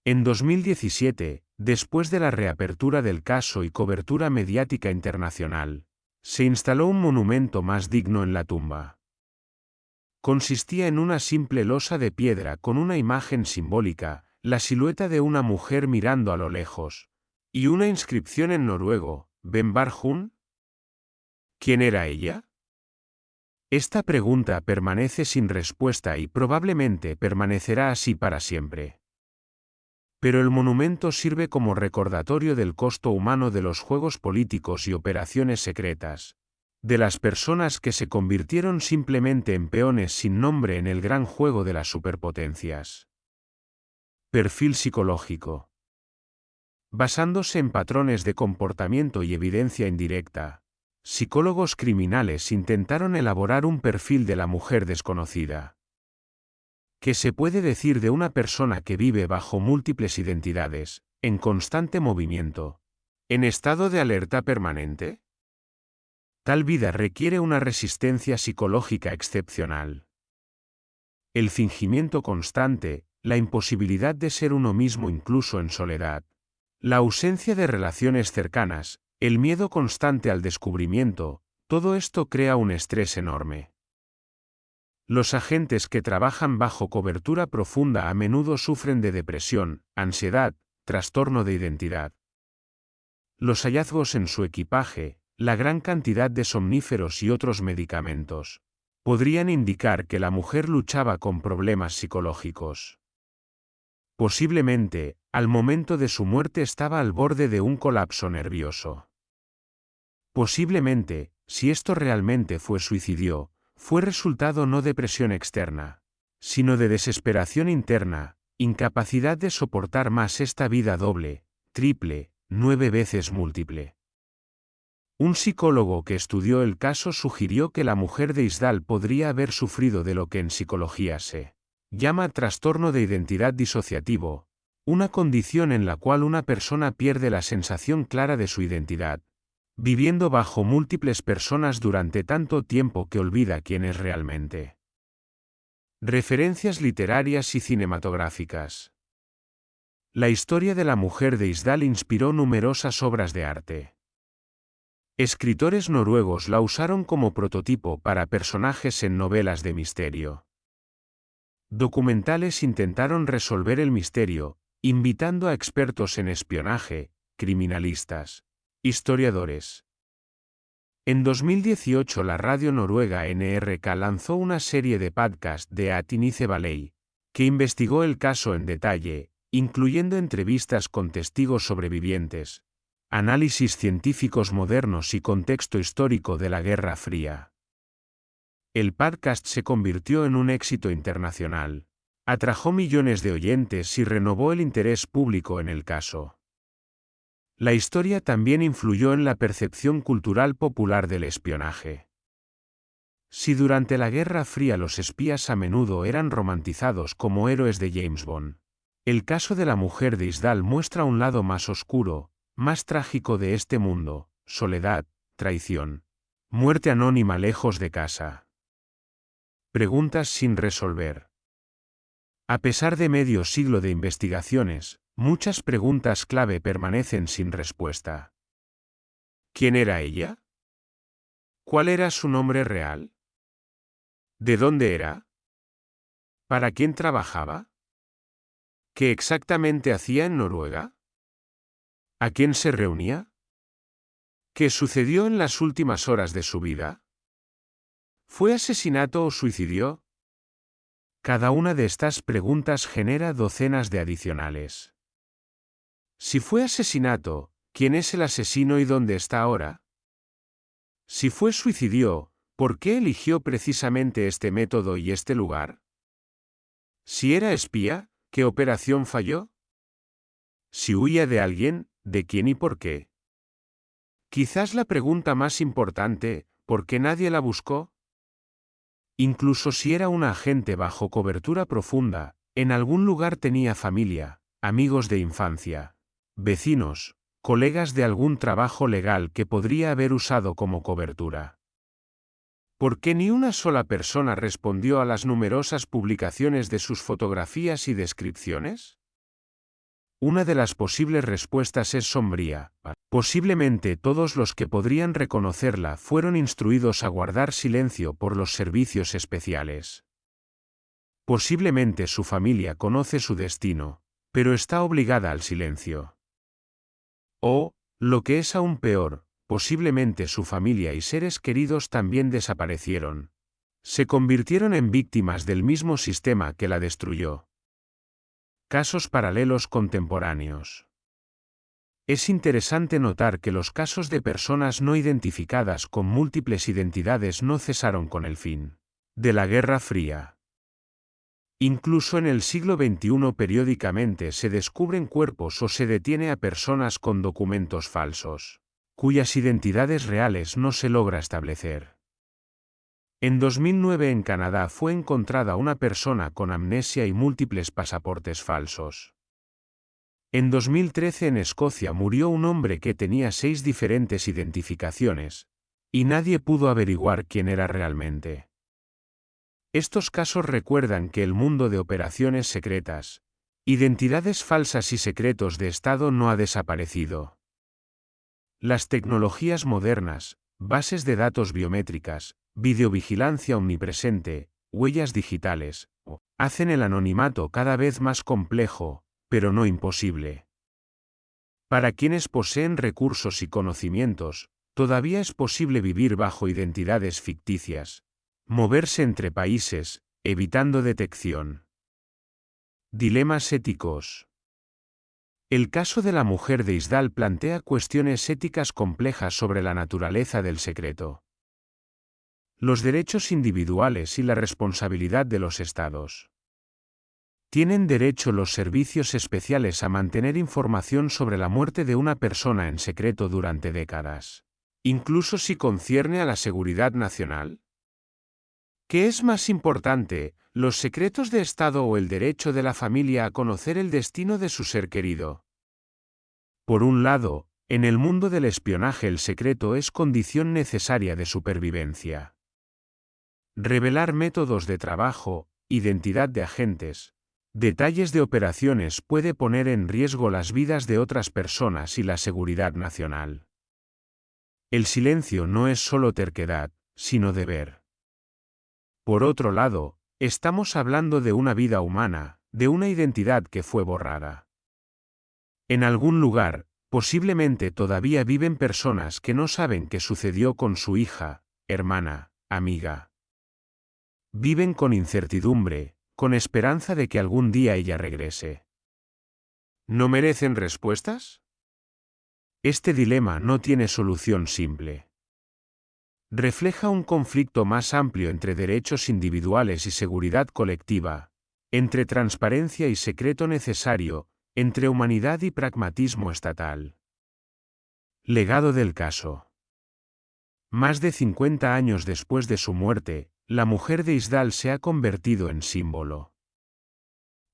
En 2017, después de la reapertura del caso y cobertura mediática internacional, se instaló un monumento más digno en la tumba. Consistía en una simple losa de piedra con una imagen simbólica, la silueta de una mujer mirando a lo lejos, y una inscripción en noruego, «Ben var hun». ¿Quién era ella? Esta pregunta permanece sin respuesta y probablemente permanecerá así para siempre. Pero el monumento sirve como recordatorio del costo humano de los juegos políticos y operaciones secretas, de las personas que se convirtieron simplemente en peones sin nombre en el gran juego de las superpotencias. Perfil psicológico. Basándose en patrones de comportamiento y evidencia indirecta, psicólogos criminales intentaron elaborar un perfil de la mujer desconocida. ¿Qué se puede decir de una persona que vive bajo múltiples identidades, en constante movimiento, en estado de alerta permanente? Tal vida requiere una resistencia psicológica excepcional. El fingimiento constante, la imposibilidad de ser uno mismo incluso en soledad, la ausencia de relaciones cercanas, el miedo constante al descubrimiento, todo esto crea un estrés enorme. Los agentes que trabajan bajo cobertura profunda a menudo sufren de depresión, ansiedad, trastorno de identidad. Los hallazgos en su equipaje, la gran cantidad de somníferos y otros medicamentos, podrían indicar que la mujer luchaba con problemas psicológicos. Posiblemente, al momento de su muerte estaba al borde de un colapso nervioso. Posiblemente, si esto realmente fue suicidio, fue resultado no de presión externa, sino de desesperación interna, incapacidad de soportar más esta vida doble, triple, 9 veces múltiple. Un psicólogo que estudió el caso sugirió que la mujer de Isdal podría haber sufrido de lo que en psicología se llama trastorno de identidad disociativo, una condición en la cual una persona pierde la sensación clara de su identidad, viviendo bajo múltiples personas durante tanto tiempo que olvida quién es realmente. Referencias literarias y cinematográficas. La historia de la mujer de Isdal inspiró numerosas obras de arte. Escritores noruegos la usaron como prototipo para personajes en novelas de misterio. Documentales intentaron resolver el misterio, invitando a expertos en espionaje, criminalistas, historiadores. En 2018 la radio noruega NRK lanzó una serie de podcast de Atinice Valley, que investigó el caso en detalle, incluyendo entrevistas con testigos sobrevivientes, análisis científicos modernos y contexto histórico de la Guerra Fría. El podcast se convirtió en un éxito internacional, atrajo millones de oyentes y renovó el interés público en el caso. La historia también influyó en la percepción cultural popular del espionaje. Si durante la Guerra Fría los espías a menudo eran romantizados como héroes de James Bond, el caso de la mujer de Isdal muestra un lado más oscuro, más trágico de este mundo: soledad, traición, muerte anónima lejos de casa. Preguntas sin resolver. A pesar de medio siglo de investigaciones, muchas preguntas clave permanecen sin respuesta. ¿Quién era ella? ¿Cuál era su nombre real? ¿De dónde era? ¿Para quién trabajaba? ¿Qué exactamente hacía en Noruega? ¿A quién se reunía? ¿Qué sucedió en las últimas horas de su vida? ¿Fue asesinato o suicidio? Cada una de estas preguntas genera docenas de adicionales. Si fue asesinato, ¿quién es el asesino y dónde está ahora? Si fue suicidio, ¿por qué eligió precisamente este método y este lugar? Si era espía, ¿qué operación falló? Si huía de alguien, ¿de quién y por qué? Quizás la pregunta más importante, ¿por qué nadie la buscó? Incluso si era un agente bajo cobertura profunda, en algún lugar tenía familia, amigos de infancia, vecinos, colegas de algún trabajo legal que podría haber usado como cobertura. ¿Por qué ni una sola persona respondió a las numerosas publicaciones de sus fotografías y descripciones? Una de las posibles respuestas es sombría. Posiblemente todos los que podrían reconocerla fueron instruidos a guardar silencio por los servicios especiales. Posiblemente su familia conoce su destino, pero está obligada al silencio. O, lo que es aún peor, posiblemente su familia y seres queridos también desaparecieron. Se convirtieron en víctimas del mismo sistema que la destruyó. Casos paralelos contemporáneos. Es interesante notar que los casos de personas no identificadas con múltiples identidades no cesaron con el fin de la Guerra Fría. Incluso en el siglo XXI periódicamente se descubren cuerpos o se detiene a personas con documentos falsos, cuyas identidades reales no se logra establecer. En 2009 en Canadá fue encontrada una persona con amnesia y múltiples pasaportes falsos. En 2013 en Escocia murió un hombre que tenía 6 diferentes identificaciones, y nadie pudo averiguar quién era realmente. Estos casos recuerdan que el mundo de operaciones secretas, identidades falsas y secretos de Estado no ha desaparecido. Las tecnologías modernas, bases de datos biométricas, videovigilancia omnipresente, huellas digitales, hacen el anonimato cada vez más complejo, pero no imposible. Para quienes poseen recursos y conocimientos, todavía es posible vivir bajo identidades ficticias, moverse entre países, evitando detección. Dilemas éticos. El caso de la mujer de Isdal plantea cuestiones éticas complejas sobre la naturaleza del secreto, los derechos individuales y la responsabilidad de los estados. ¿Tienen derecho los servicios especiales a mantener información sobre la muerte de una persona en secreto durante décadas, incluso si concierne a la seguridad nacional? ¿Qué es más importante, los secretos de Estado o el derecho de la familia a conocer el destino de su ser querido? Por un lado, en el mundo del espionaje el secreto es condición necesaria de supervivencia. Revelar métodos de trabajo, identidad de agentes, detalles de operaciones puede poner en riesgo las vidas de otras personas y la seguridad nacional. El silencio no es solo terquedad, sino deber. Por otro lado, estamos hablando de una vida humana, de una identidad que fue borrada. En algún lugar, posiblemente todavía viven personas que no saben qué sucedió con su hija, hermana, amiga. Viven con incertidumbre, con esperanza de que algún día ella regrese. ¿No merecen respuestas? Este dilema no tiene solución simple. Refleja un conflicto más amplio entre derechos individuales y seguridad colectiva, entre transparencia y secreto necesario, entre humanidad y pragmatismo estatal. Legado del caso. Más de 50 años después de su muerte, la mujer de Isdal se ha convertido en símbolo.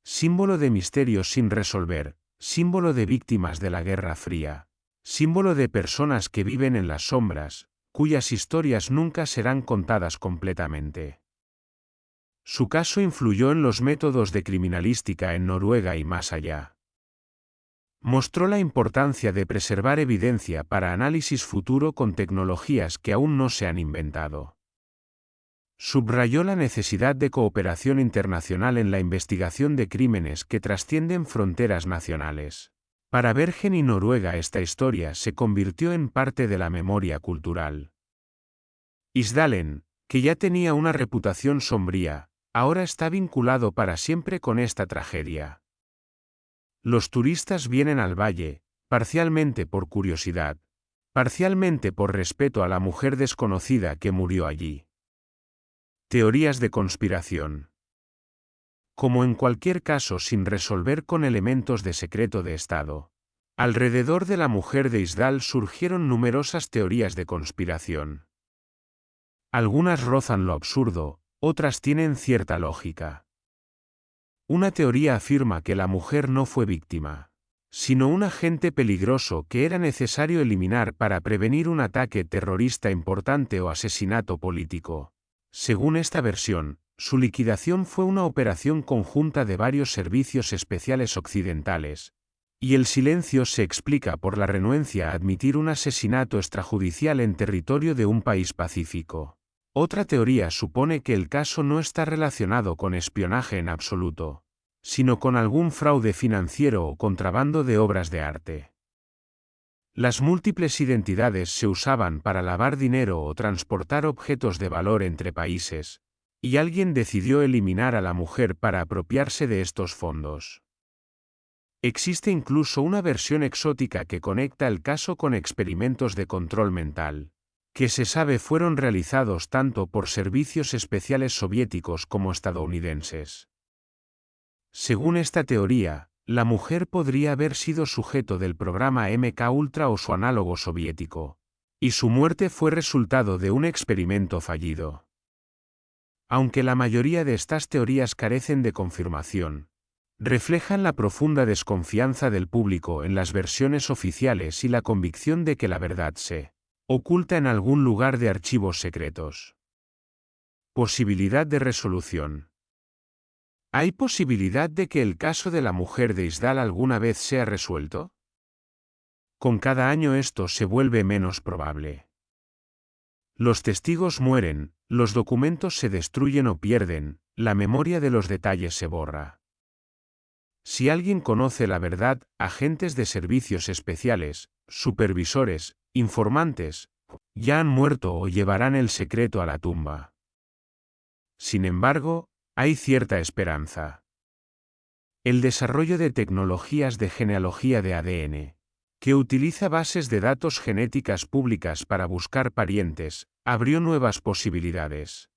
Símbolo de misterios sin resolver, símbolo de víctimas de la Guerra Fría, símbolo de personas que viven en las sombras, cuyas historias nunca serán contadas completamente. Su caso influyó en los métodos de criminalística en Noruega y más allá. Mostró la importancia de preservar evidencia para análisis futuro con tecnologías que aún no se han inventado. Subrayó la necesidad de cooperación internacional en la investigación de crímenes que trascienden fronteras nacionales. Para Bergen y Noruega esta historia se convirtió en parte de la memoria cultural. Isdalen, que ya tenía una reputación sombría, ahora está vinculado para siempre con esta tragedia. Los turistas vienen al valle, parcialmente por curiosidad, parcialmente por respeto a la mujer desconocida que murió allí. Teorías de conspiración. Como en cualquier caso sin resolver con elementos de secreto de Estado, alrededor de la mujer de Isdal surgieron numerosas teorías de conspiración. Algunas rozan lo absurdo, otras tienen cierta lógica. Una teoría afirma que la mujer no fue víctima, sino un agente peligroso que era necesario eliminar para prevenir un ataque terrorista importante o asesinato político. Según esta versión, su liquidación fue una operación conjunta de varios servicios especiales occidentales, y el silencio se explica por la renuencia a admitir un asesinato extrajudicial en territorio de un país pacífico. Otra teoría supone que el caso no está relacionado con espionaje en absoluto, sino con algún fraude financiero o contrabando de obras de arte. Las múltiples identidades se usaban para lavar dinero o transportar objetos de valor entre países, y alguien decidió eliminar a la mujer para apropiarse de estos fondos. Existe incluso una versión exótica que conecta el caso con experimentos de control mental, que se sabe fueron realizados tanto por servicios especiales soviéticos como estadounidenses. Según esta teoría, la mujer podría haber sido sujeto del programa MK-Ultra o su análogo soviético, y su muerte fue resultado de un experimento fallido. Aunque la mayoría de estas teorías carecen de confirmación, reflejan la profunda desconfianza del público en las versiones oficiales y la convicción de que la verdad se oculta en algún lugar de archivos secretos. Posibilidad de resolución. ¿Hay posibilidad de que el caso de la mujer de Isdal alguna vez sea resuelto? Con cada año esto se vuelve menos probable. Los testigos mueren, los documentos se destruyen o pierden, la memoria de los detalles se borra. Si alguien conoce la verdad, agentes de servicios especiales, supervisores, informantes, ya han muerto o llevarán el secreto a la tumba. Sin embargo, hay cierta esperanza. El desarrollo de tecnologías de genealogía de ADN, que utiliza bases de datos genéticas públicas para buscar parientes, abrió nuevas posibilidades.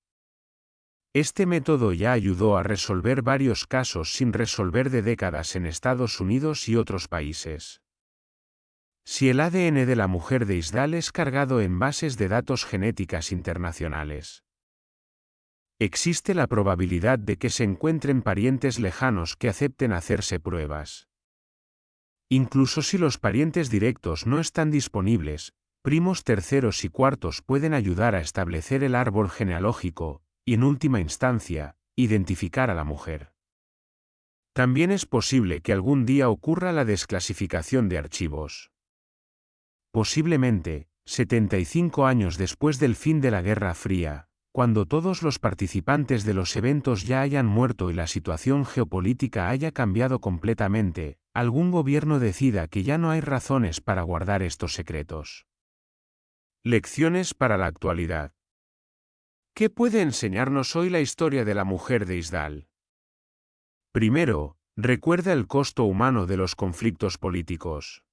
Este método ya ayudó a resolver varios casos sin resolver de décadas en Estados Unidos y otros países. Si el ADN de la mujer de Isdal es cargado en bases de datos genéticas internacionales, existe la probabilidad de que se encuentren parientes lejanos que acepten hacerse pruebas. Incluso si los parientes directos no están disponibles, primos terceros y cuartos pueden ayudar a establecer el árbol genealógico, y en última instancia, identificar a la mujer. También es posible que algún día ocurra la desclasificación de archivos. Posiblemente, 75 años después del fin de la Guerra Fría, cuando todos los participantes de los eventos ya hayan muerto y la situación geopolítica haya cambiado completamente, algún gobierno decida que ya no hay razones para guardar estos secretos. Lecciones para la actualidad. ¿Qué puede enseñarnos hoy la historia de la mujer de Isdal? Primero, recuerda el costo humano de los conflictos políticos.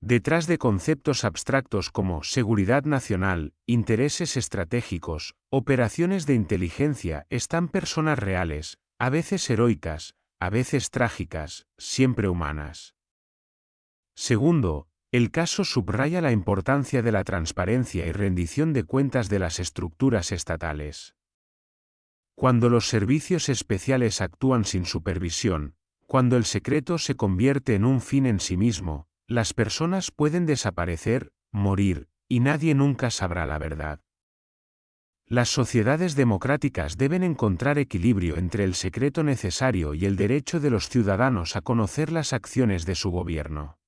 Detrás de conceptos abstractos como seguridad nacional, intereses estratégicos, operaciones de inteligencia están personas reales, a veces heroicas, a veces trágicas, siempre humanas. Segundo, el caso subraya la importancia de la transparencia y rendición de cuentas de las estructuras estatales. Cuando los servicios especiales actúan sin supervisión, cuando el secreto se convierte en un fin en sí mismo, las personas pueden desaparecer, morir, y nadie nunca sabrá la verdad. Las sociedades democráticas deben encontrar equilibrio entre el secreto necesario y el derecho de los ciudadanos a conocer las acciones de su gobierno.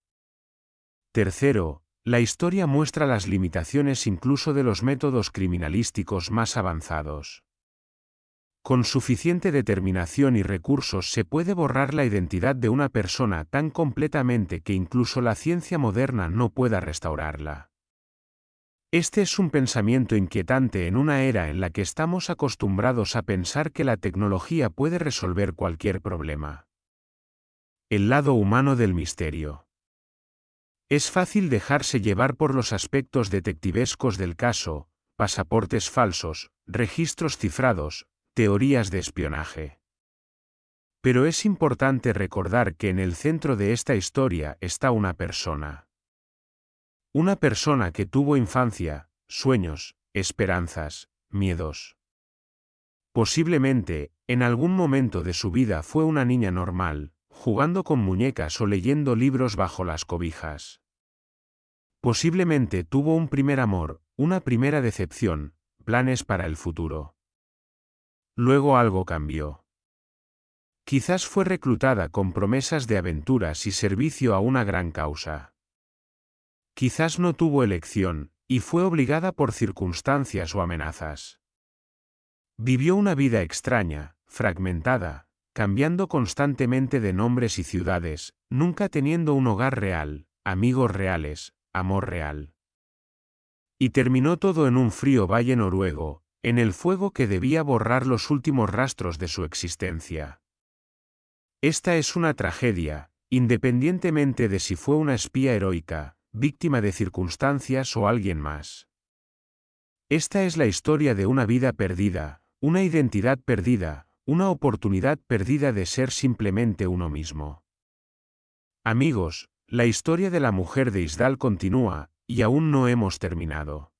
Tercero, la historia muestra las limitaciones incluso de los métodos criminalísticos más avanzados. Con suficiente determinación y recursos se puede borrar la identidad de una persona tan completamente que incluso la ciencia moderna no pueda restaurarla. Este es un pensamiento inquietante en una era en la que estamos acostumbrados a pensar que la tecnología puede resolver cualquier problema. El lado humano del misterio. Es fácil dejarse llevar por los aspectos detectivescos del caso, pasaportes falsos, registros cifrados, teorías de espionaje. Pero es importante recordar que en el centro de esta historia está una persona. Una persona que tuvo infancia, sueños, esperanzas, miedos. Posiblemente, en algún momento de su vida fue una niña normal, jugando con muñecas o leyendo libros bajo las cobijas. Posiblemente tuvo un primer amor, una primera decepción, planes para el futuro. Luego algo cambió. Quizás fue reclutada con promesas de aventuras y servicio a una gran causa. Quizás no tuvo elección, y fue obligada por circunstancias o amenazas. Vivió una vida extraña, fragmentada, cambiando constantemente de nombres y ciudades, nunca teniendo un hogar real, amigos reales, amor real. Y terminó todo en un frío valle noruego, en el fuego que debía borrar los últimos rastros de su existencia. Esta es una tragedia, independientemente de si fue una espía heroica, víctima de circunstancias o alguien más. Esta es la historia de una vida perdida, una identidad perdida, una oportunidad perdida de ser simplemente uno mismo. Amigos, la historia de la mujer de Isdal continúa, y aún no hemos terminado.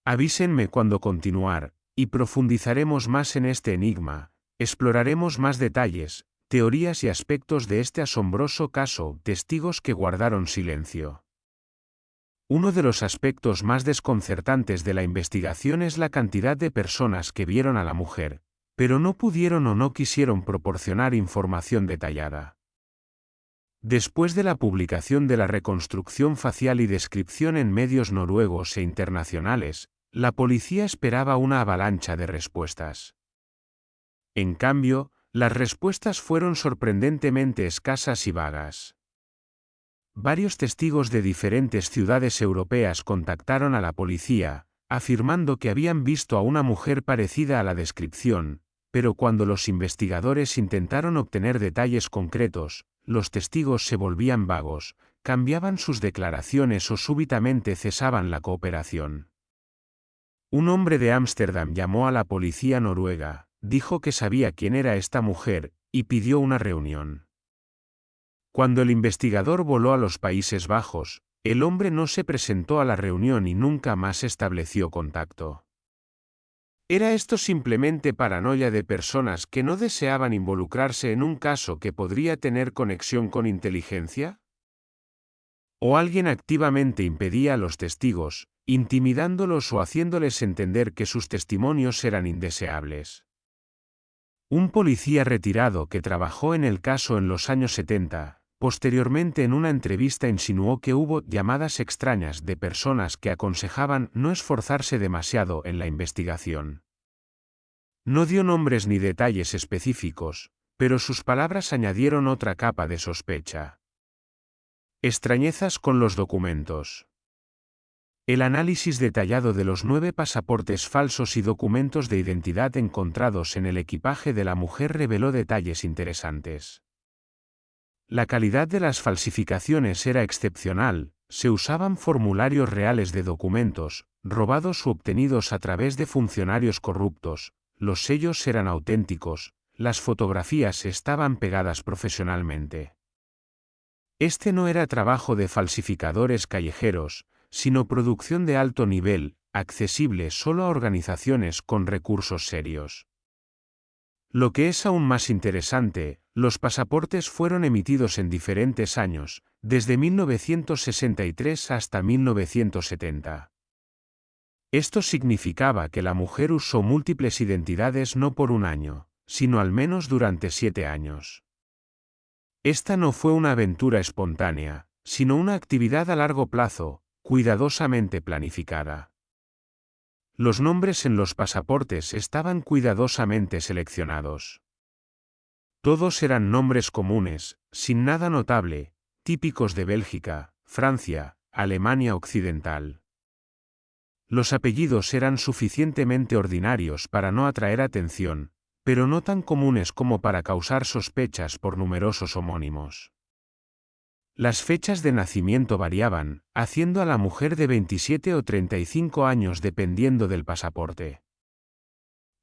Avísenme cuando continuar, y profundizaremos más en este enigma, exploraremos más detalles, teorías y aspectos de este asombroso caso, testigos que guardaron silencio. Uno de los aspectos más desconcertantes de la investigación es la cantidad de personas que vieron a la mujer, pero no pudieron o no quisieron proporcionar información detallada. Después de la publicación de la reconstrucción facial y descripción en medios noruegos e internacionales, la policía esperaba una avalancha de respuestas. En cambio, las respuestas fueron sorprendentemente escasas y vagas. Varios testigos de diferentes ciudades europeas contactaron a la policía, afirmando que habían visto a una mujer parecida a la descripción, pero cuando los investigadores intentaron obtener detalles concretos, los testigos se volvían vagos, cambiaban sus declaraciones o súbitamente cesaban la cooperación. Un hombre de Ámsterdam llamó a la policía noruega, dijo que sabía quién era esta mujer, y pidió una reunión. Cuando el investigador voló a los Países Bajos, el hombre no se presentó a la reunión y nunca más estableció contacto. ¿Era esto simplemente paranoia de personas que no deseaban involucrarse en un caso que podría tener conexión con inteligencia? ¿O alguien activamente impedía a los testigos, intimidándolos o haciéndoles entender que sus testimonios eran indeseables? Un policía retirado que trabajó en el caso en los años 70, posteriormente en una entrevista insinuó que hubo llamadas extrañas de personas que aconsejaban no esforzarse demasiado en la investigación. No dio nombres ni detalles específicos, pero sus palabras añadieron otra capa de sospecha. Extrañezas con los documentos. El análisis detallado de los 9 pasaportes falsos y documentos de identidad encontrados en el equipaje de la mujer reveló detalles interesantes. La calidad de las falsificaciones era excepcional, se usaban formularios reales de documentos, robados u obtenidos a través de funcionarios corruptos, los sellos eran auténticos, las fotografías estaban pegadas profesionalmente. Este no era trabajo de falsificadores callejeros, sino producción de alto nivel, accesible solo a organizaciones con recursos serios. Lo que es aún más interesante, los pasaportes fueron emitidos en diferentes años, desde 1963 hasta 1970. Esto significaba que la mujer usó múltiples identidades no por un año, sino al menos durante 7 años. Esta no fue una aventura espontánea, sino una actividad a largo plazo, cuidadosamente planificada. Los nombres en los pasaportes estaban cuidadosamente seleccionados. Todos eran nombres comunes, sin nada notable, típicos de Bélgica, Francia, Alemania Occidental. Los apellidos eran suficientemente ordinarios para no atraer atención, pero no tan comunes como para causar sospechas por numerosos homónimos. Las fechas de nacimiento variaban, haciendo a la mujer de 27 o 35 años dependiendo del pasaporte.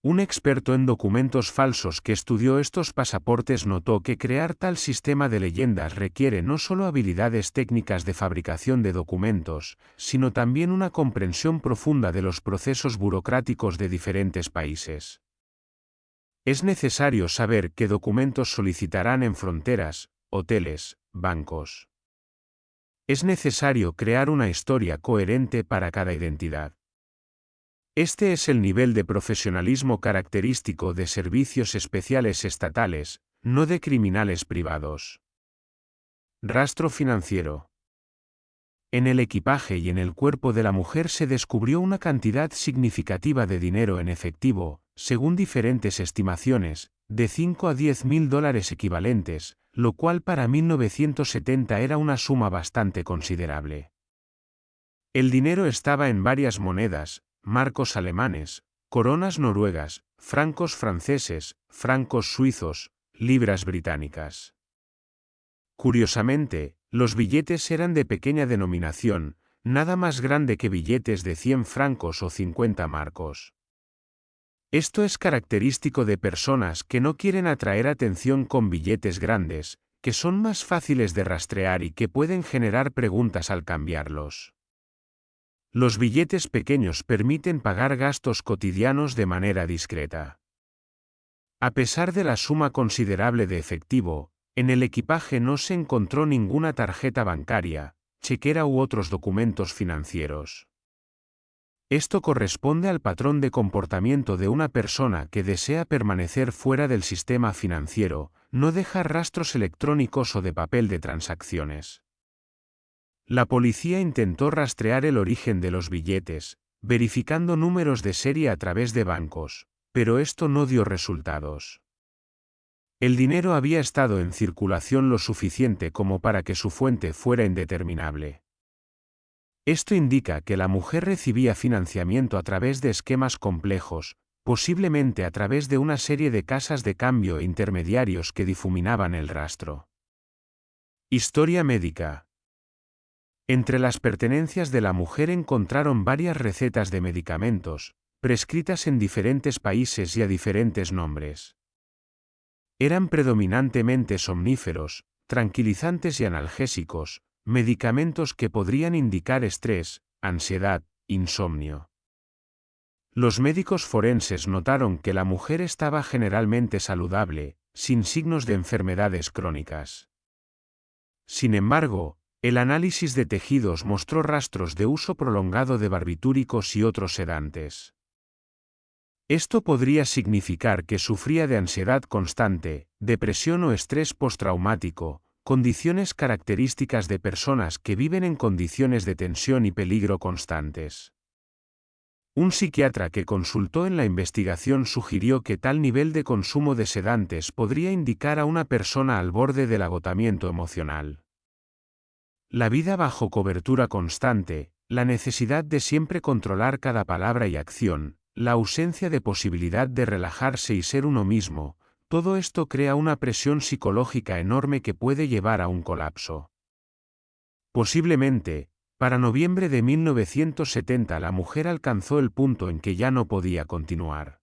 Un experto en documentos falsos que estudió estos pasaportes notó que crear tal sistema de leyendas requiere no solo habilidades técnicas de fabricación de documentos, sino también una comprensión profunda de los procesos burocráticos de diferentes países. Es necesario saber qué documentos solicitarán en fronteras, hoteles, bancos. Es necesario crear una historia coherente para cada identidad. Este es el nivel de profesionalismo característico de servicios especiales estatales, no de criminales privados. Rastro financiero. En el equipaje y en el cuerpo de la mujer se descubrió una cantidad significativa de dinero en efectivo, según diferentes estimaciones, de 5 a 10.000 dólares equivalentes, lo cual para 1970 era una suma bastante considerable. El dinero estaba en varias monedas, marcos alemanes, coronas noruegas, francos franceses, francos suizos, libras británicas. Curiosamente, los billetes eran de pequeña denominación, nada más grande que billetes de 100 francos o 50 marcos. Esto es característico de personas que no quieren atraer atención con billetes grandes, que son más fáciles de rastrear y que pueden generar preguntas al cambiarlos. Los billetes pequeños permiten pagar gastos cotidianos de manera discreta. A pesar de la suma considerable de efectivo, en el equipaje no se encontró ninguna tarjeta bancaria, chequera u otros documentos financieros. Esto corresponde al patrón de comportamiento de una persona que desea permanecer fuera del sistema financiero, no dejar rastros electrónicos o de papel de transacciones. La policía intentó rastrear el origen de los billetes, verificando números de serie a través de bancos, pero esto no dio resultados. El dinero había estado en circulación lo suficiente como para que su fuente fuera indeterminable. Esto indica que la mujer recibía financiamiento a través de esquemas complejos, posiblemente a través de una serie de casas de cambio e intermediarios que difuminaban el rastro. Historia médica. Entre las pertenencias de la mujer encontraron varias recetas de medicamentos, prescritas en diferentes países y a diferentes nombres. Eran predominantemente somníferos, tranquilizantes y analgésicos, medicamentos que podrían indicar estrés, ansiedad, insomnio. Los médicos forenses notaron que la mujer estaba generalmente saludable, sin signos de enfermedades crónicas. Sin embargo, el análisis de tejidos mostró rastros de uso prolongado de barbitúricos y otros sedantes. Esto podría significar que sufría de ansiedad constante, depresión o estrés postraumático, condiciones características de personas que viven en condiciones de tensión y peligro constantes. Un psiquiatra que consultó en la investigación sugirió que tal nivel de consumo de sedantes podría indicar a una persona al borde del agotamiento emocional. La vida bajo cobertura constante, la necesidad de siempre controlar cada palabra y acción, la ausencia de posibilidad de relajarse y ser uno mismo, todo esto crea una presión psicológica enorme que puede llevar a un colapso. Posiblemente, para noviembre de 1970 la mujer alcanzó el punto en que ya no podía continuar.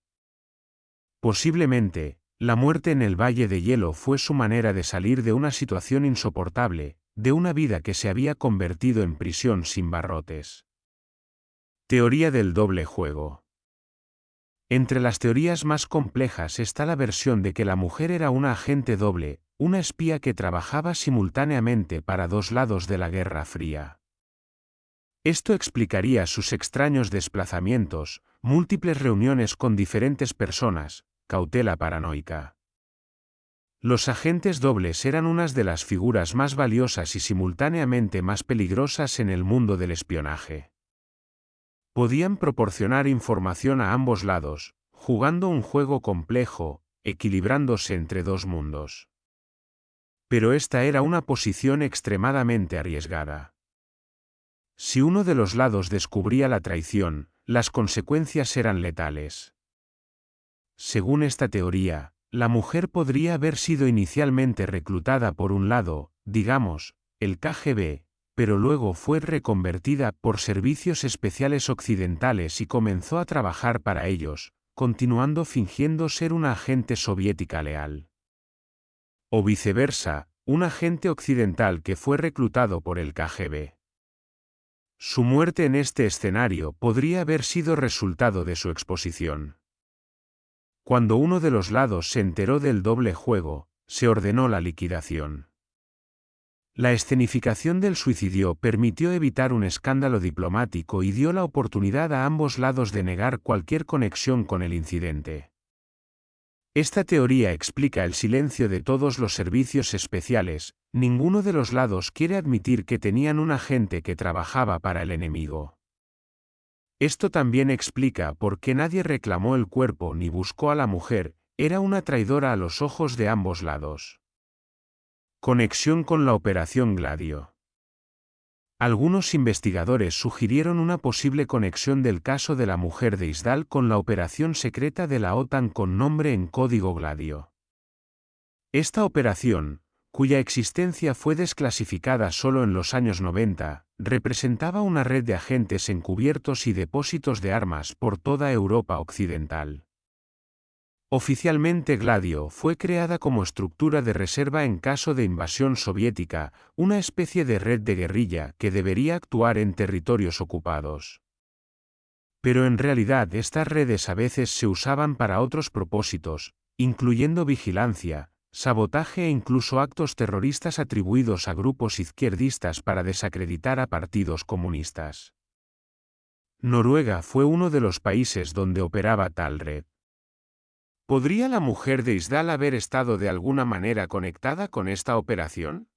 Posiblemente, la muerte en el Valle de Hielo fue su manera de salir de una situación insoportable, de una vida que se había convertido en prisión sin barrotes. Teoría del doble juego. Entre las teorías más complejas está la versión de que la mujer era una agente doble, una espía que trabajaba simultáneamente para dos lados de la Guerra Fría. Esto explicaría sus extraños desplazamientos, múltiples reuniones con diferentes personas, cautela paranoica. Los agentes dobles eran unas de las figuras más valiosas y simultáneamente más peligrosas en el mundo del espionaje. Podían proporcionar información a ambos lados, jugando un juego complejo, equilibrándose entre dos mundos. Pero esta era una posición extremadamente arriesgada. Si uno de los lados descubría la traición, las consecuencias eran letales. Según esta teoría, la mujer podría haber sido inicialmente reclutada por un lado, digamos, el KGB, pero luego fue reconvertida por servicios especiales occidentales y comenzó a trabajar para ellos, continuando fingiendo ser una agente soviética leal. O viceversa, un agente occidental que fue reclutado por el KGB. Su muerte en este escenario podría haber sido resultado de su exposición. Cuando uno de los lados se enteró del doble juego, se ordenó la liquidación. La escenificación del suicidio permitió evitar un escándalo diplomático y dio la oportunidad a ambos lados de negar cualquier conexión con el incidente. Esta teoría explica el silencio de todos los servicios especiales. Ninguno de los lados quiere admitir que tenían un agente que trabajaba para el enemigo. Esto también explica por qué nadie reclamó el cuerpo ni buscó a la mujer, era una traidora a los ojos de ambos lados. Conexión con la Operación Gladio. Algunos investigadores sugirieron una posible conexión del caso de la mujer de Isdal con la operación secreta de la OTAN con nombre en código Gladio. Esta operación, cuya existencia fue desclasificada solo en los años 90, representaba una red de agentes encubiertos y depósitos de armas por toda Europa occidental. Oficialmente Gladio fue creada como estructura de reserva en caso de invasión soviética, una especie de red de guerrilla que debería actuar en territorios ocupados. Pero en realidad estas redes a veces se usaban para otros propósitos, incluyendo vigilancia, sabotaje e incluso actos terroristas atribuidos a grupos izquierdistas para desacreditar a partidos comunistas. Noruega fue uno de los países donde operaba tal red. ¿Podría la mujer de Isdal haber estado de alguna manera conectada con esta operación?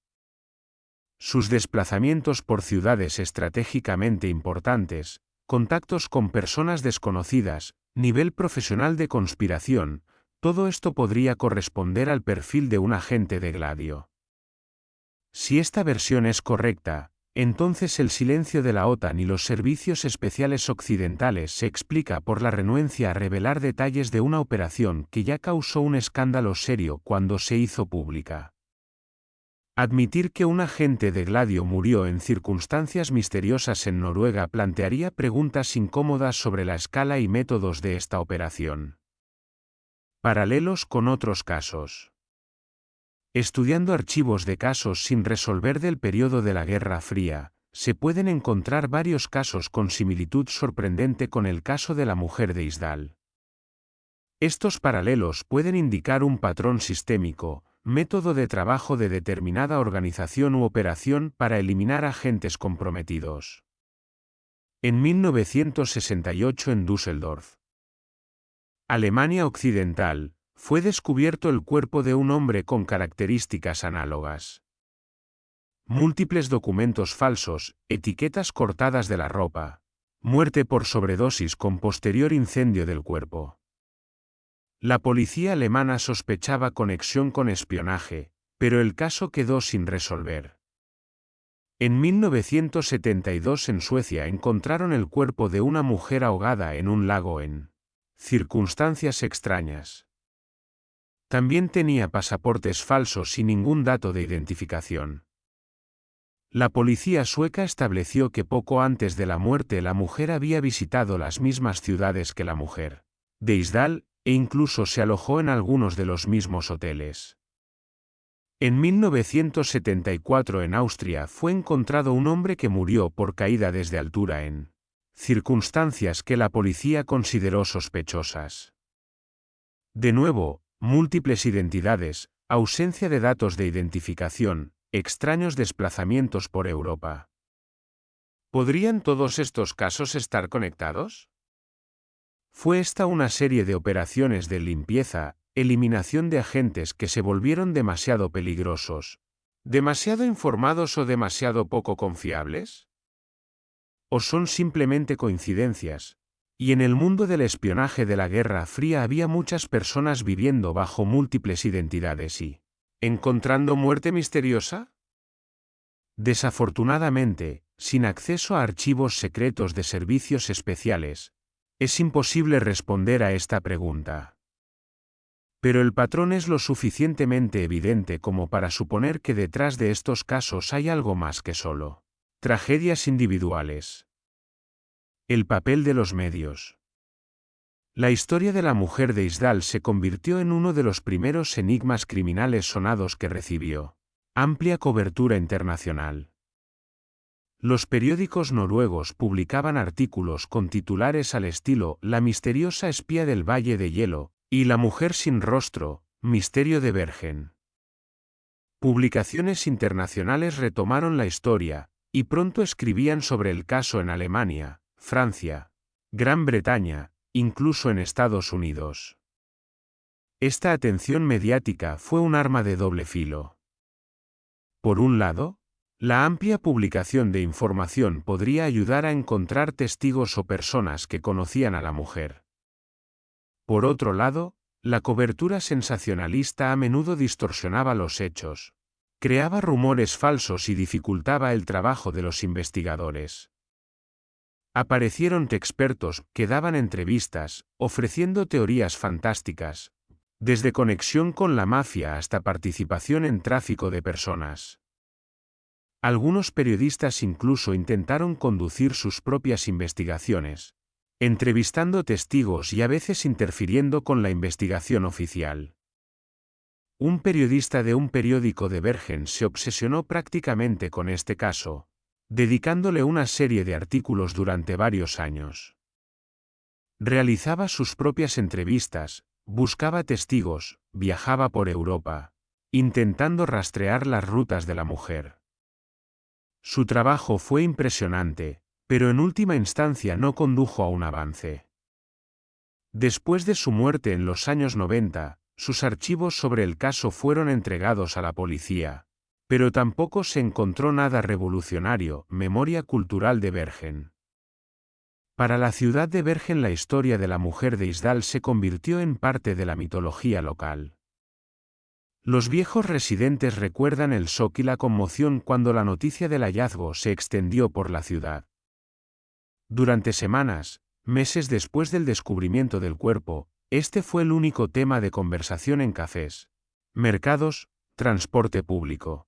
Sus desplazamientos por ciudades estratégicamente importantes, contactos con personas desconocidas, nivel profesional de conspiración, todo esto podría corresponder al perfil de un agente de Gladio. Si esta versión es correcta, entonces el silencio de la OTAN y los servicios especiales occidentales se explica por la renuencia a revelar detalles de una operación que ya causó un escándalo serio cuando se hizo pública. Admitir que un agente de Gladio murió en circunstancias misteriosas en Noruega plantearía preguntas incómodas sobre la escala y métodos de esta operación. Paralelos con otros casos. Estudiando archivos de casos sin resolver del periodo de la Guerra Fría, se pueden encontrar varios casos con similitud sorprendente con el caso de la mujer de Isdal. Estos paralelos pueden indicar un patrón sistémico, método de trabajo de determinada organización u operación para eliminar agentes comprometidos. En 1968 en Düsseldorf, Alemania Occidental, fue descubierto el cuerpo de un hombre con características análogas. Múltiples documentos falsos, etiquetas cortadas de la ropa, muerte por sobredosis con posterior incendio del cuerpo. La policía alemana sospechaba conexión con espionaje, pero el caso quedó sin resolver. En 1972 en Suecia encontraron el cuerpo de una mujer ahogada en un lago en circunstancias extrañas. También tenía pasaportes falsos y ningún dato de identificación. La policía sueca estableció que poco antes de la muerte la mujer había visitado las mismas ciudades que la mujer de Isdal, e incluso se alojó en algunos de los mismos hoteles. En 1974 en Austria fue encontrado un hombre que murió por caída desde altura en circunstancias que la policía consideró sospechosas. De nuevo, múltiples identidades, ausencia de datos de identificación, extraños desplazamientos por Europa. ¿Podrían todos estos casos estar conectados? Fue esta una serie de operaciones de limpieza, eliminación de agentes que se volvieron demasiado peligrosos, demasiado informados o demasiado poco confiables? ¿O son simplemente coincidencias? Y en el mundo del espionaje de la Guerra Fría había muchas personas viviendo bajo múltiples identidades y ¿encontrando muerte misteriosa? Desafortunadamente, sin acceso a archivos secretos de servicios especiales, Es imposible responder a esta pregunta. Pero el patrón es lo suficientemente evidente como para suponer que detrás de estos casos hay algo más que solo tragedias individuales. El papel de los medios. La historia de la mujer de Isdal se convirtió en uno de los primeros enigmas criminales sonados que recibió amplia cobertura internacional. Los periódicos noruegos publicaban artículos con titulares al estilo La misteriosa espía del Valle de Hielo y La mujer sin rostro, misterio de Bergen. Publicaciones internacionales retomaron la historia, y pronto escribían sobre el caso en Alemania, Francia, Gran Bretaña, incluso en Estados Unidos. Esta atención mediática fue un arma de doble filo. Por un lado, la amplia publicación de información podría ayudar a encontrar testigos o personas que conocían a la mujer. Por otro lado, la cobertura sensacionalista a menudo distorsionaba los hechos, creaba rumores falsos y dificultaba el trabajo de los investigadores. Aparecieron expertos que daban entrevistas, ofreciendo teorías fantásticas, desde conexión con la mafia hasta participación en tráfico de personas. Algunos periodistas incluso intentaron conducir sus propias investigaciones, entrevistando testigos y a veces interfiriendo con la investigación oficial. Un periodista de un periódico de Bergen se obsesionó prácticamente con este caso, dedicándole una serie de artículos durante varios años. Realizaba sus propias entrevistas, buscaba testigos, viajaba por Europa, intentando rastrear las rutas de la mujer. Su trabajo fue impresionante, pero en última instancia no condujo a un avance. Después de su muerte en los años 90, sus archivos sobre el caso fueron entregados a la policía, pero tampoco se encontró nada revolucionario. Memoria cultural de Bergen. Para la ciudad de Bergen la historia de la mujer de Isdal se convirtió en parte de la mitología local. Los viejos residentes recuerdan el shock y la conmoción cuando la noticia del hallazgo se extendió por la ciudad. Durante semanas, meses después del descubrimiento del cuerpo, este fue el único tema de conversación en cafés, mercados, transporte público.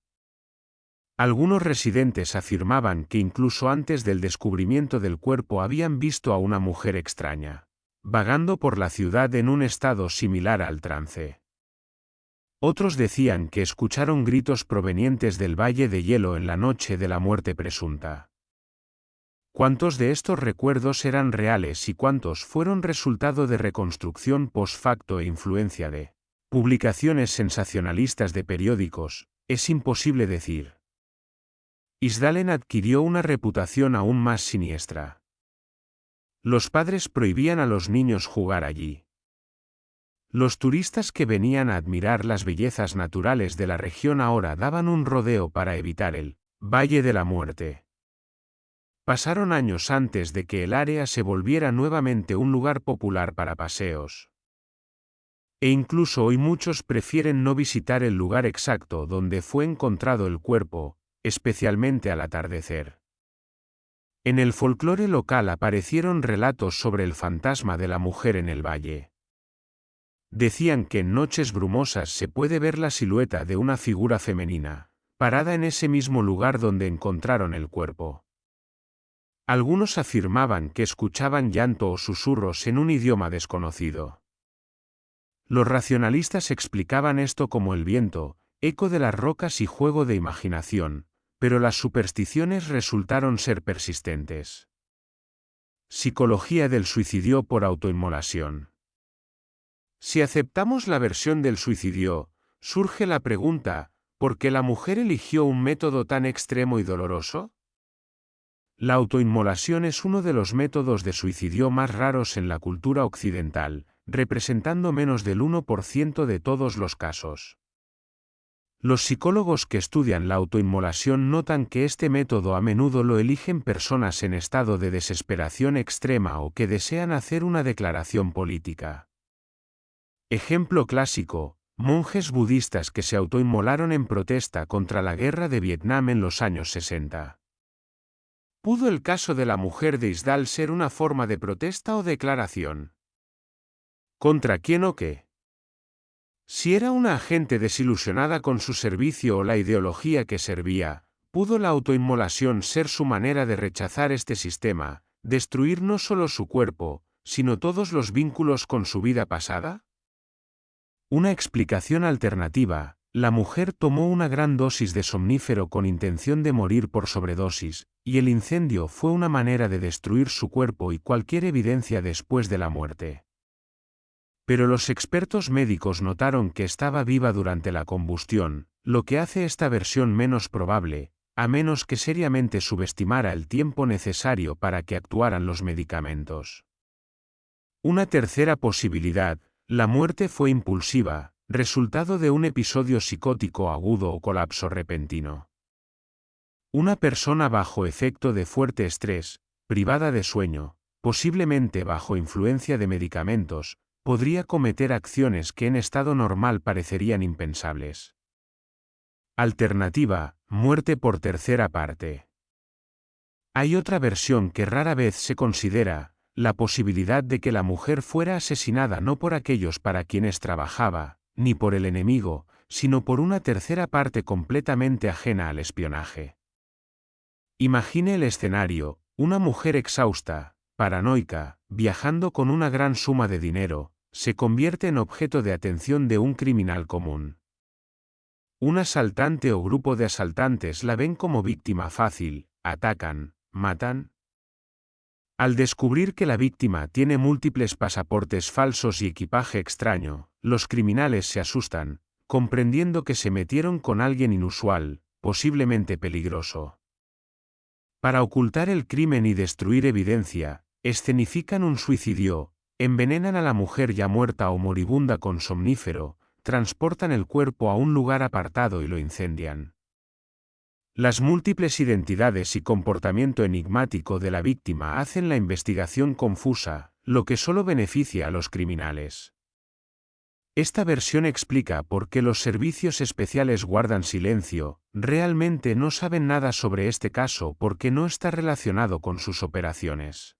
Algunos residentes afirmaban que incluso antes del descubrimiento del cuerpo habían visto a una mujer extraña, vagando por la ciudad en un estado similar al trance. Otros decían que escucharon gritos provenientes del Valle de Hielo en la noche de la muerte presunta. ¿Cuántos de estos recuerdos eran reales y cuántos fueron resultado de reconstrucción post facto e influencia de publicaciones sensacionalistas de periódicos? Es imposible decir. Isdalen adquirió una reputación aún más siniestra. Los padres prohibían a los niños jugar allí. Los turistas que venían a admirar las bellezas naturales de la región ahora daban un rodeo para evitar el Valle de la Muerte. Pasaron años antes de que el área se volviera nuevamente un lugar popular para paseos. E incluso hoy muchos prefieren no visitar el lugar exacto donde fue encontrado el cuerpo, especialmente al atardecer. En el folclore local aparecieron relatos sobre el fantasma de la mujer en el valle. Decían que en noches brumosas se puede ver la silueta de una figura femenina, parada en ese mismo lugar donde encontraron el cuerpo. Algunos afirmaban que escuchaban llanto o susurros en un idioma desconocido. Los racionalistas explicaban esto como el viento, eco de las rocas y juego de imaginación, pero las supersticiones resultaron ser persistentes. Psicología del suicidio por autoinmolación. Si aceptamos la versión del suicidio, surge la pregunta, ¿por qué la mujer eligió un método tan extremo y doloroso? La autoinmolación es uno de los métodos de suicidio más raros en la cultura occidental, representando menos del 1% de todos los casos. Los psicólogos que estudian la autoinmolación notan que este método a menudo lo eligen personas en estado de desesperación extrema o que desean hacer una declaración política. Ejemplo clásico: monjes budistas que se autoinmolaron en protesta contra la guerra de Vietnam en los años 60. ¿Pudo el caso de la mujer de Isdal ser una forma de protesta o declaración? ¿Contra quién o qué? Si era una agente desilusionada con su servicio o la ideología que servía, ¿pudo la autoinmolación ser su manera de rechazar este sistema, destruir no solo su cuerpo, sino todos los vínculos con su vida pasada? Una explicación alternativa: la mujer tomó una gran dosis de somnífero con intención de morir por sobredosis, y el incendio fue una manera de destruir su cuerpo y cualquier evidencia después de la muerte. Pero los expertos médicos notaron que estaba viva durante la combustión, lo que hace esta versión menos probable, a menos que seriamente subestimara el tiempo necesario para que actuaran los medicamentos. Una tercera posibilidad: la muerte fue impulsiva, resultado de un episodio psicótico agudo o colapso repentino. Una persona bajo efecto de fuerte estrés, privada de sueño, posiblemente bajo influencia de medicamentos, podría cometer acciones que en estado normal parecerían impensables. Alternativa: muerte por tercera parte. Hay otra versión que rara vez se considera: la posibilidad de que la mujer fuera asesinada no por aquellos para quienes trabajaba, ni por el enemigo, sino por una tercera parte completamente ajena al espionaje. Imagine el escenario: una mujer exhausta, paranoica, viajando con una gran suma de dinero, se convierte en objeto de atención de un criminal común. Un asaltante o grupo de asaltantes la ven como víctima fácil, atacan, matan. Al descubrir que la víctima tiene múltiples pasaportes falsos y equipaje extraño, los criminales se asustan, comprendiendo que se metieron con alguien inusual, posiblemente peligroso. Para ocultar el crimen y destruir evidencia, escenifican un suicidio, envenenan a la mujer ya muerta o moribunda con somnífero, transportan el cuerpo a un lugar apartado y lo incendian. Las múltiples identidades y comportamiento enigmático de la víctima hacen la investigación confusa, lo que solo beneficia a los criminales. Esta versión explica por qué los servicios especiales guardan silencio: realmente no saben nada sobre este caso porque no está relacionado con sus operaciones.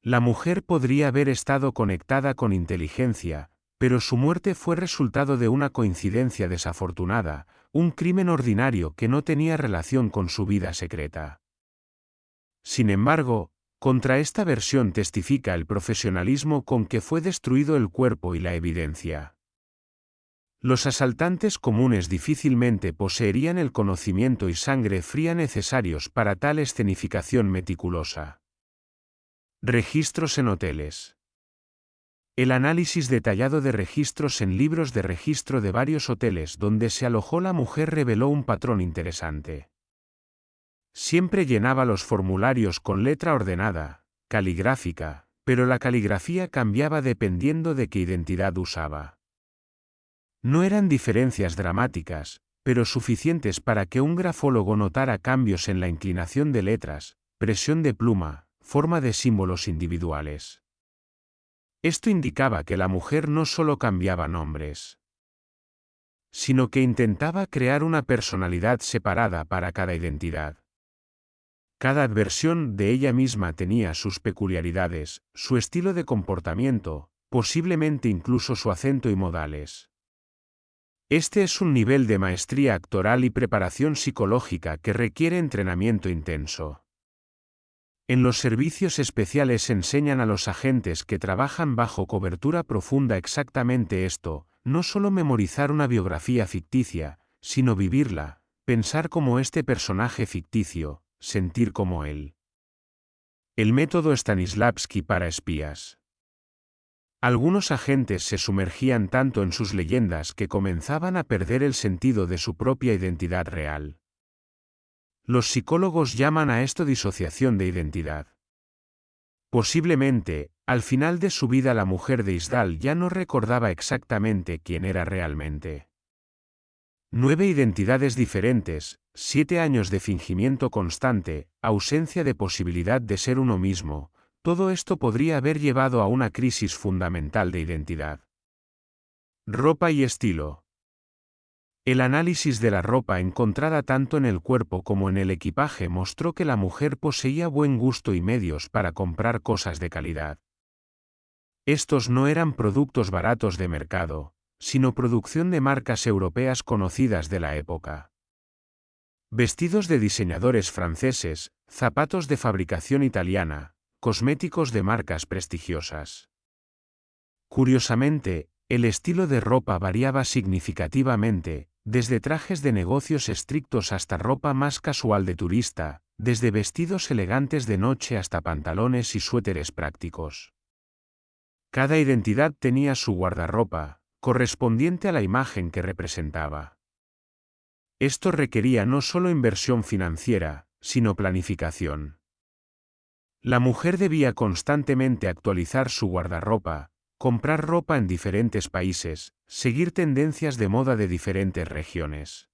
La mujer podría haber estado conectada con inteligencia, pero su muerte fue resultado de una coincidencia desafortunada, un crimen ordinario que no tenía relación con su vida secreta. Sin embargo, contra esta versión testifica el profesionalismo con que fue destruido el cuerpo y la evidencia. Los asaltantes comunes difícilmente poseerían el conocimiento y sangre fría necesarios para tal escenificación meticulosa. Registros en hoteles. El análisis detallado de registros en libros de registro de varios hoteles donde se alojó la mujer reveló un patrón interesante. Siempre llenaba los formularios con letra ordenada, caligráfica, pero la caligrafía cambiaba dependiendo de qué identidad usaba. No eran diferencias dramáticas, pero suficientes para que un grafólogo notara cambios en la inclinación de letras, presión de pluma, forma de símbolos individuales. Esto indicaba que la mujer no solo cambiaba nombres, sino que intentaba crear una personalidad separada para cada identidad. Cada versión de ella misma tenía sus peculiaridades, su estilo de comportamiento, posiblemente incluso su acento y modales. Este es un nivel de maestría actoral y preparación psicológica que requiere entrenamiento intenso. En los servicios especiales enseñan a los agentes que trabajan bajo cobertura profunda exactamente esto: no solo memorizar una biografía ficticia, sino vivirla, pensar como este personaje ficticio, sentir como él. El método Stanislavski para espías. Algunos agentes se sumergían tanto en sus leyendas que comenzaban a perder el sentido de su propia identidad real. Los psicólogos llaman a esto disociación de identidad. Posiblemente, al final de su vida la mujer de Isdal ya no recordaba exactamente quién era realmente. 9 identidades diferentes, 7 años de fingimiento constante, ausencia de posibilidad de ser uno mismo, todo esto podría haber llevado a una crisis fundamental de identidad. Ropa y estilo. El análisis de la ropa encontrada tanto en el cuerpo como en el equipaje mostró que la mujer poseía buen gusto y medios para comprar cosas de calidad. Estos no eran productos baratos de mercado, sino producción de marcas europeas conocidas de la época. Vestidos de diseñadores franceses, zapatos de fabricación italiana, cosméticos de marcas prestigiosas. Curiosamente, el estilo de ropa variaba significativamente, desde trajes de negocios estrictos hasta ropa más casual de turista, desde vestidos elegantes de noche hasta pantalones y suéteres prácticos. Cada identidad tenía su guardarropa, correspondiente a la imagen que representaba. Esto requería no solo inversión financiera, sino planificación. La mujer debía constantemente actualizar su guardarropa, comprar ropa en diferentes países, seguir tendencias de moda de diferentes regiones.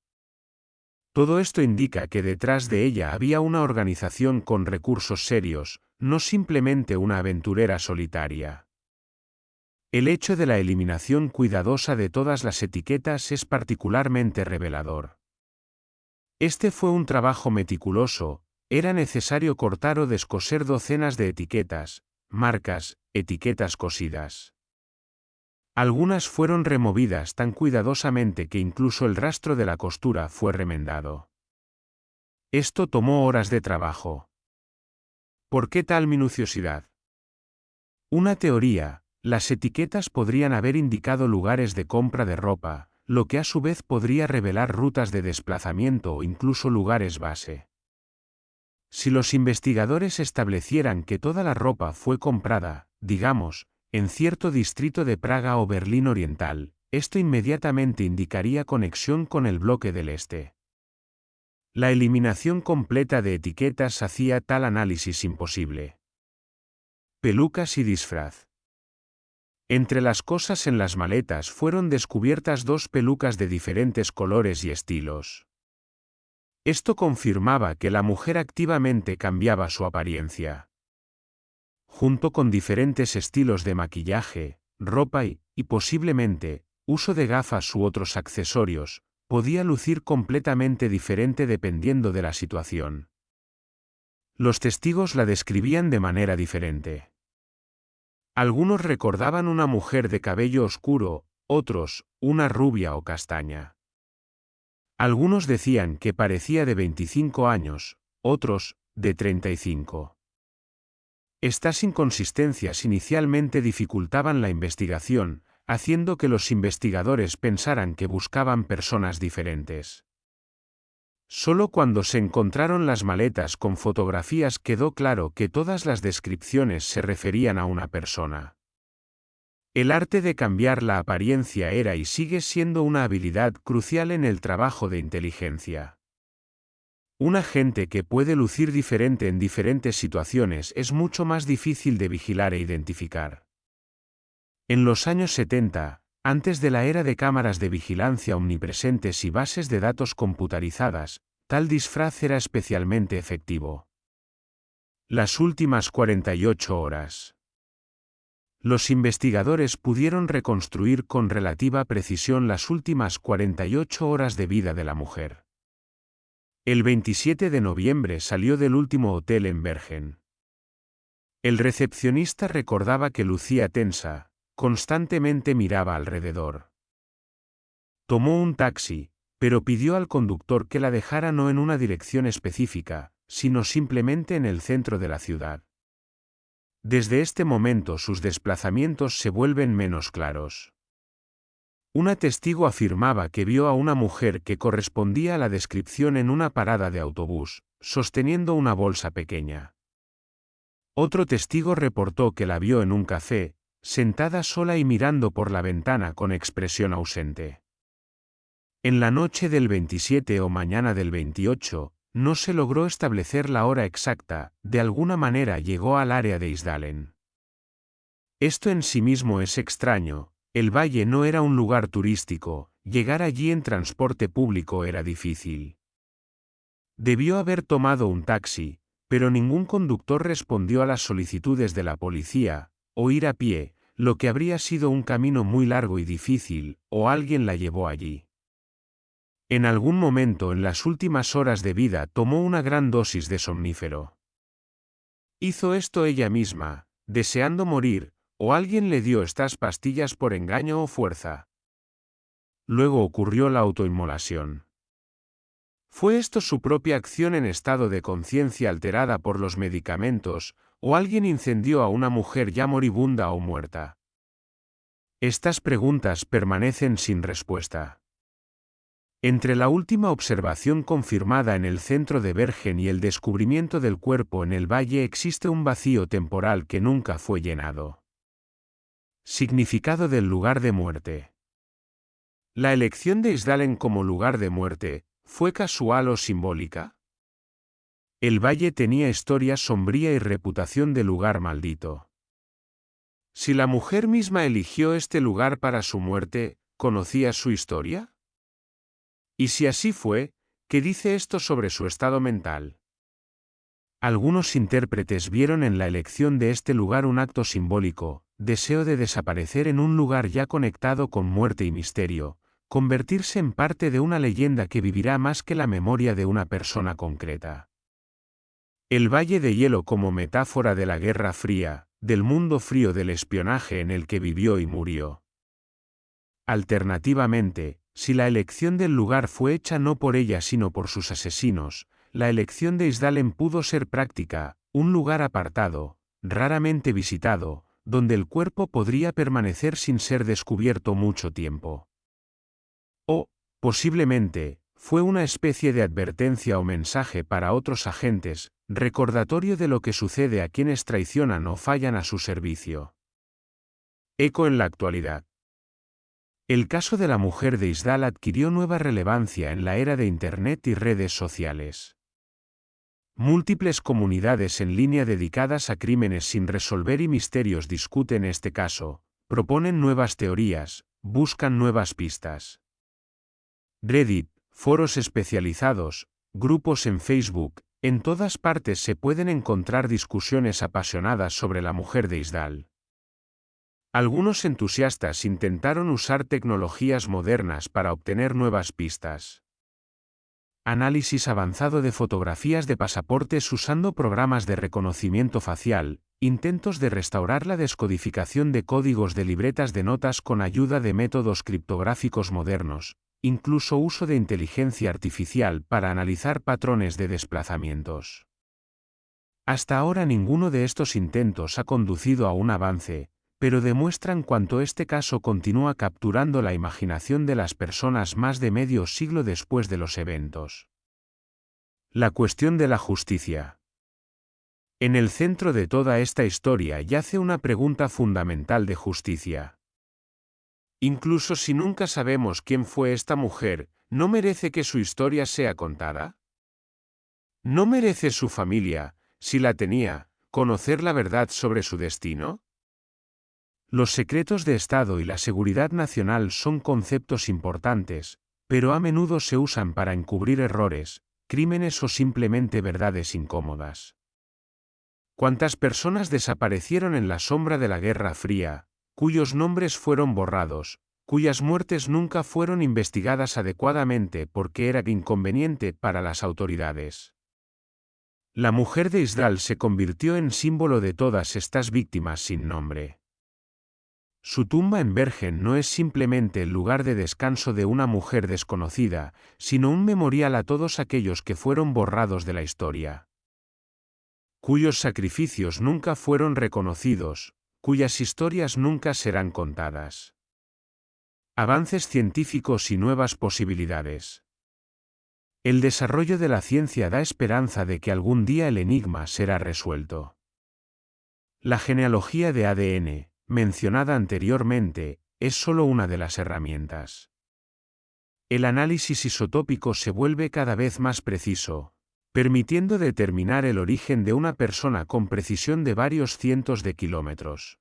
Todo esto indica que detrás de ella había una organización con recursos serios, no simplemente una aventurera solitaria. El hecho de la eliminación cuidadosa de todas las etiquetas es particularmente revelador. Este fue un trabajo meticuloso, era necesario cortar o descoser docenas de etiquetas, marcas, etiquetas cosidas. Algunas fueron removidas tan cuidadosamente que incluso el rastro de la costura fue remendado. Esto tomó horas de trabajo. ¿Por qué tal minuciosidad? Una teoría: las etiquetas podrían haber indicado lugares de compra de ropa, lo que a su vez podría revelar rutas de desplazamiento o incluso lugares base. Si los investigadores establecieran que toda la ropa fue comprada, digamos, en cierto distrito de Praga o Berlín Oriental, esto inmediatamente indicaría conexión con el bloque del Este. La eliminación completa de etiquetas hacía tal análisis imposible. Pelucas y disfraz. Entre las cosas en las maletas fueron descubiertas 2 pelucas de diferentes colores y estilos. Esto confirmaba que la mujer activamente cambiaba su apariencia. Junto con diferentes estilos de maquillaje, ropa y posiblemente, uso de gafas u otros accesorios, podía lucir completamente diferente dependiendo de la situación. Los testigos la describían de manera diferente. Algunos recordaban una mujer de cabello oscuro, otros, una rubia o castaña. Algunos decían que parecía de 25 años, otros, de 35. Estas inconsistencias inicialmente dificultaban la investigación, haciendo que los investigadores pensaran que buscaban personas diferentes. Solo cuando se encontraron las maletas con fotografías quedó claro que todas las descripciones se referían a una persona. El arte de cambiar la apariencia era y sigue siendo una habilidad crucial en el trabajo de inteligencia. Un agente que puede lucir diferente en diferentes situaciones es mucho más difícil de vigilar e identificar. En los años 70, antes de la era de cámaras de vigilancia omnipresentes y bases de datos computarizadas, tal disfraz era especialmente efectivo. Las últimas 48 horas. Los investigadores pudieron reconstruir con relativa precisión las últimas 48 horas de vida de la mujer. El 27 de noviembre salió del último hotel en Bergen. El recepcionista recordaba que lucía tensa, constantemente miraba alrededor. Tomó un taxi, pero pidió al conductor que la dejara no en una dirección específica, sino simplemente en el centro de la ciudad. Desde este momento sus desplazamientos se vuelven menos claros. Una testigo afirmaba que vio a una mujer que correspondía a la descripción en una parada de autobús, sosteniendo una bolsa pequeña. Otro testigo reportó que la vio en un café, sentada sola y mirando por la ventana con expresión ausente. En la noche del 27 o mañana del 28, no se logró establecer la hora exacta, de alguna manera llegó al área de Isdalen. Esto en sí mismo es extraño, el valle no era un lugar turístico, llegar allí en transporte público era difícil. Debió haber tomado un taxi, pero ningún conductor respondió a las solicitudes de la policía, o ir a pie, lo que habría sido un camino muy largo y difícil, o alguien la llevó allí. En algún momento en las últimas horas de vida tomó una gran dosis de somnífero. Hizo esto ella misma, deseando morir, o alguien le dio estas pastillas por engaño o fuerza. Luego ocurrió la autoinmolación. ¿Fue esto su propia acción en estado de conciencia alterada por los medicamentos, o alguien incendió a una mujer ya moribunda o muerta? Estas preguntas permanecen sin respuesta. Entre la última observación confirmada en el centro de Bergen y el descubrimiento del cuerpo en el valle existe un vacío temporal que nunca fue llenado. Significado del lugar de muerte. ¿La elección de Isdalen como lugar de muerte fue casual o simbólica? El valle tenía historia sombría y reputación de lugar maldito. Si la mujer misma eligió este lugar para su muerte, ¿conocía su historia? Y si así fue, ¿qué dice esto sobre su estado mental? Algunos intérpretes vieron en la elección de este lugar un acto simbólico, deseo de desaparecer en un lugar ya conectado con muerte y misterio, convertirse en parte de una leyenda que vivirá más que la memoria de una persona concreta. El Valle de Hielo como metáfora de la Guerra Fría, del mundo frío del espionaje en el que vivió y murió. Alternativamente, si la elección del lugar fue hecha no por ella sino por sus asesinos, la elección de Isdalen pudo ser práctica, un lugar apartado, raramente visitado, donde el cuerpo podría permanecer sin ser descubierto mucho tiempo. O, posiblemente, fue una especie de advertencia o mensaje para otros agentes, recordatorio de lo que sucede a quienes traicionan o fallan a su servicio. Eco en la actualidad. El caso de la mujer de Isdal adquirió nueva relevancia en la era de Internet y redes sociales. Múltiples comunidades en línea dedicadas a crímenes sin resolver y misterios discuten este caso, proponen nuevas teorías, buscan nuevas pistas. Reddit, foros especializados, grupos en Facebook, en todas partes se pueden encontrar discusiones apasionadas sobre la mujer de Isdal. Algunos entusiastas intentaron usar tecnologías modernas para obtener nuevas pistas. Análisis avanzado de fotografías de pasaportes usando programas de reconocimiento facial, intentos de restaurar la descodificación de códigos de libretas de notas con ayuda de métodos criptográficos modernos, incluso uso de inteligencia artificial para analizar patrones de desplazamientos. Hasta ahora ninguno de estos intentos ha conducido a un avance, pero demuestran cuánto este caso continúa capturando la imaginación de las personas más de medio siglo después de los eventos. La cuestión de la justicia. En el centro de toda esta historia yace una pregunta fundamental de justicia. Incluso si nunca sabemos quién fue esta mujer, ¿no merece que su historia sea contada? ¿No merece su familia, si la tenía, conocer la verdad sobre su destino? Los secretos de Estado y la seguridad nacional son conceptos importantes, pero a menudo se usan para encubrir errores, crímenes o simplemente verdades incómodas. ¿Cuántas personas desaparecieron en la sombra de la Guerra Fría, cuyos nombres fueron borrados, cuyas muertes nunca fueron investigadas adecuadamente porque era inconveniente para las autoridades? La mujer de Isdal se convirtió en símbolo de todas estas víctimas sin nombre. Su tumba en Bergen no es simplemente el lugar de descanso de una mujer desconocida, sino un memorial a todos aquellos que fueron borrados de la historia, cuyos sacrificios nunca fueron reconocidos, cuyas historias nunca serán contadas. Avances científicos y nuevas posibilidades. El desarrollo de la ciencia da esperanza de que algún día el enigma será resuelto. La genealogía de ADN, mencionada anteriormente, es solo una de las herramientas. El análisis isotópico se vuelve cada vez más preciso, permitiendo determinar el origen de una persona con precisión de varios cientos de kilómetros.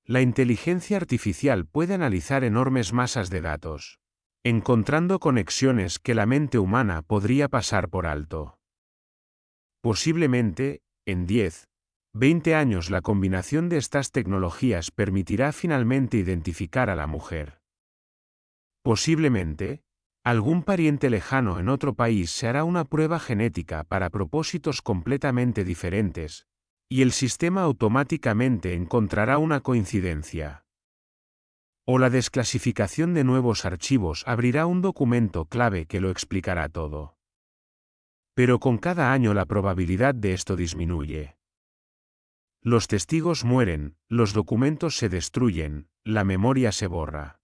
La inteligencia artificial puede analizar enormes masas de datos, encontrando conexiones que la mente humana podría pasar por alto. Posiblemente, en 10-20 años la combinación de estas tecnologías permitirá finalmente identificar a la mujer. Posiblemente, Algún pariente lejano en otro país se hará una prueba genética para propósitos completamente diferentes, y el sistema automáticamente encontrará una coincidencia. O la desclasificación de nuevos archivos abrirá un documento clave que lo explicará todo. Pero con cada año la probabilidad de esto disminuye. Los testigos mueren, los documentos se destruyen, la memoria se borra.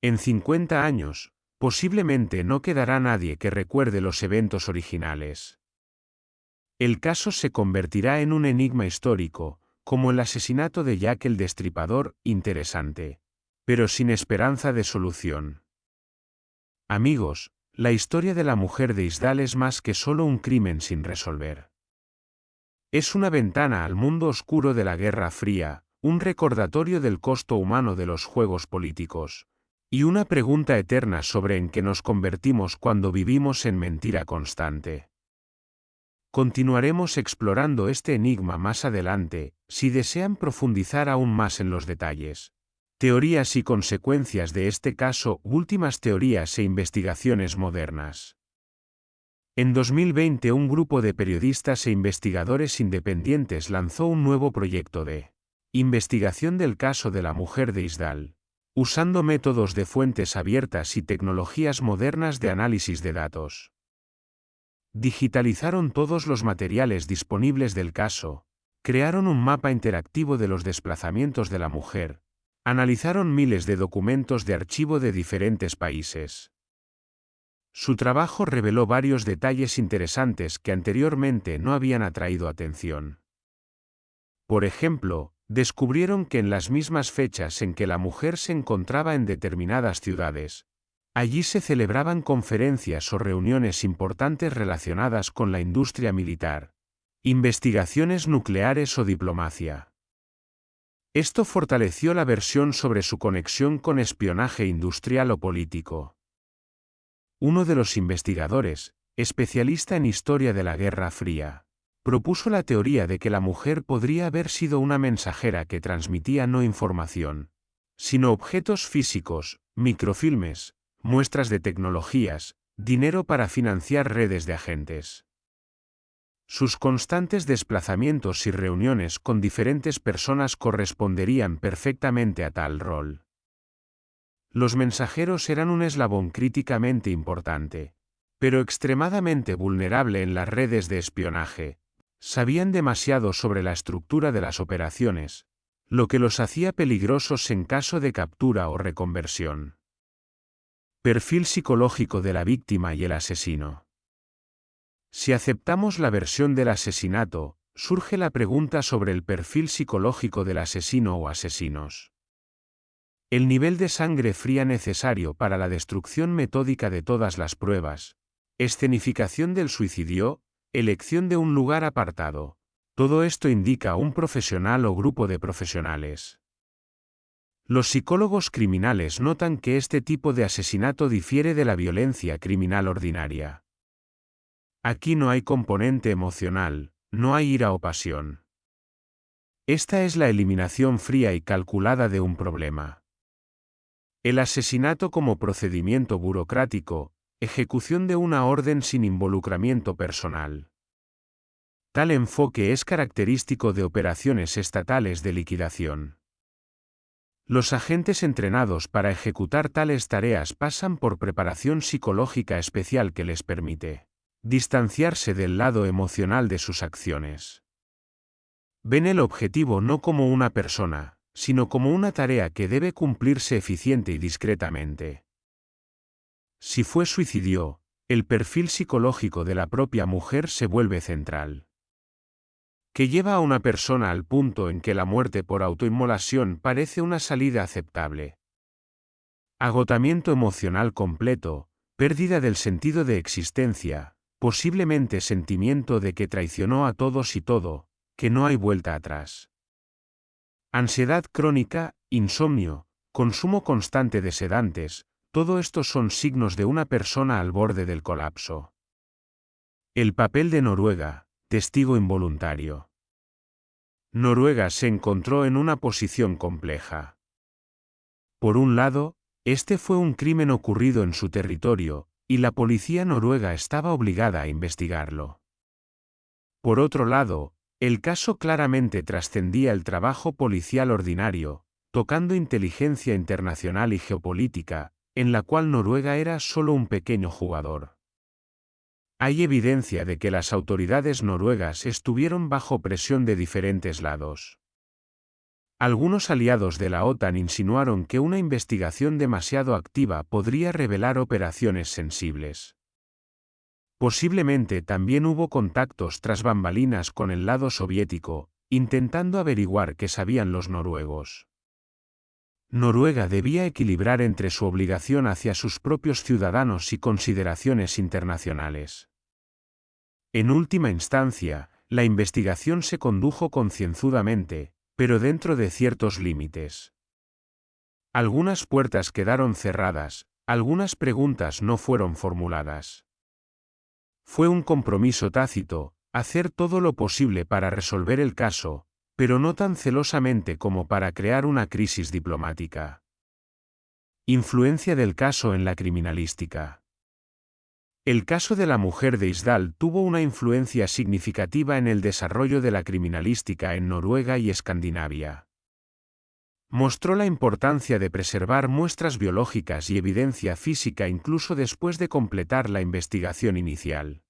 En 50 años, posiblemente no quedará nadie que recuerde los eventos originales. El caso se convertirá en un enigma histórico, como el asesinato de Jack el Destripador, interesante, pero sin esperanza de solución. Amigos, la historia de la mujer de Isdal es más que solo un crimen sin resolver. Es una ventana al mundo oscuro de la Guerra Fría, un recordatorio del costo humano de los juegos políticos, y una pregunta eterna sobre en qué nos convertimos cuando vivimos en mentira constante. Continuaremos explorando este enigma más adelante, si desean profundizar aún más en los detalles. Teorías y consecuencias de este caso, últimas teorías e investigaciones modernas. En 2020 un grupo de periodistas e investigadores independientes lanzó un nuevo proyecto de investigación del caso de la mujer de Isdal, usando métodos de fuentes abiertas y tecnologías modernas de análisis de datos. Digitalizaron todos los materiales disponibles del caso, crearon un mapa interactivo de los desplazamientos de la mujer, analizaron miles de documentos de archivo de diferentes países. Su trabajo reveló varios detalles interesantes que anteriormente no habían atraído atención. Por ejemplo, descubrieron que en las mismas fechas en que la mujer se encontraba en determinadas ciudades, allí se celebraban conferencias o reuniones importantes relacionadas con la industria militar, investigaciones nucleares o diplomacia. Esto fortaleció la versión sobre su conexión con espionaje industrial o político. Uno de los investigadores, especialista en historia de la Guerra Fría, propuso la teoría de que la mujer podría haber sido una mensajera que transmitía no información, sino objetos físicos, microfilmes, muestras de tecnologías, dinero para financiar redes de agentes. Sus constantes desplazamientos y reuniones con diferentes personas corresponderían perfectamente a tal rol. Los mensajeros eran un eslabón críticamente importante, pero extremadamente vulnerable en las redes de espionaje. Sabían demasiado sobre la estructura de las operaciones, lo que los hacía peligrosos en caso de captura o reconversión. Perfil psicológico de la víctima y el asesino. Si aceptamos la versión del asesinato, surge la pregunta sobre el perfil psicológico del asesino o asesinos. El nivel de sangre fría necesario para la destrucción metódica de todas las pruebas, escenificación del suicidio, elección de un lugar apartado. Todo esto indica un profesional o grupo de profesionales. Los psicólogos criminales notan que este tipo de asesinato difiere de la violencia criminal ordinaria. Aquí no hay componente emocional, no hay ira o pasión. Esta es la eliminación fría y calculada de un problema. El asesinato como procedimiento burocrático, ejecución de una orden sin involucramiento personal. Tal enfoque es característico de operaciones estatales de liquidación. Los agentes entrenados para ejecutar tales tareas pasan por preparación psicológica especial que les permite distanciarse del lado emocional de sus acciones. Ven el objetivo no como una persona, sino como una tarea que debe cumplirse eficiente y discretamente. Si fue suicidio, el perfil psicológico de la propia mujer se vuelve central. Que lleva a una persona al punto en que la muerte por autoinmolación parece una salida aceptable. Agotamiento emocional completo, pérdida del sentido de existencia, posiblemente sentimiento de que traicionó a todos y todo, que no hay vuelta atrás. Ansiedad crónica, insomnio, consumo constante de sedantes, todo esto son signos de una persona al borde del colapso. El papel de Noruega, testigo involuntario. Noruega se encontró en una posición compleja. Por un lado, Este fue un crimen ocurrido en su territorio, y la policía noruega estaba obligada a investigarlo. Por otro lado, el caso claramente trascendía el trabajo policial ordinario, tocando inteligencia internacional y geopolítica, en la cual Noruega era solo un pequeño jugador. Hay evidencia de que las autoridades noruegas estuvieron bajo presión de diferentes lados. Algunos aliados de la OTAN insinuaron que una investigación demasiado activa podría revelar operaciones sensibles. Posiblemente también hubo contactos tras bambalinas con el lado soviético, intentando averiguar qué sabían los noruegos. Noruega debía equilibrar entre su obligación hacia sus propios ciudadanos y consideraciones internacionales. En última instancia, la investigación se condujo concienzudamente, pero dentro de ciertos límites. Algunas puertas quedaron cerradas, algunas preguntas no fueron formuladas. Fue un compromiso tácito, hacer todo lo posible para resolver el caso, pero no tan celosamente como para crear una crisis diplomática. Influencia del caso en la criminalística. El caso de la mujer de Isdal tuvo una influencia significativa en el desarrollo de la criminalística en Noruega y Escandinavia. Mostró la importancia de preservar muestras biológicas y evidencia física incluso después de completar la investigación inicial.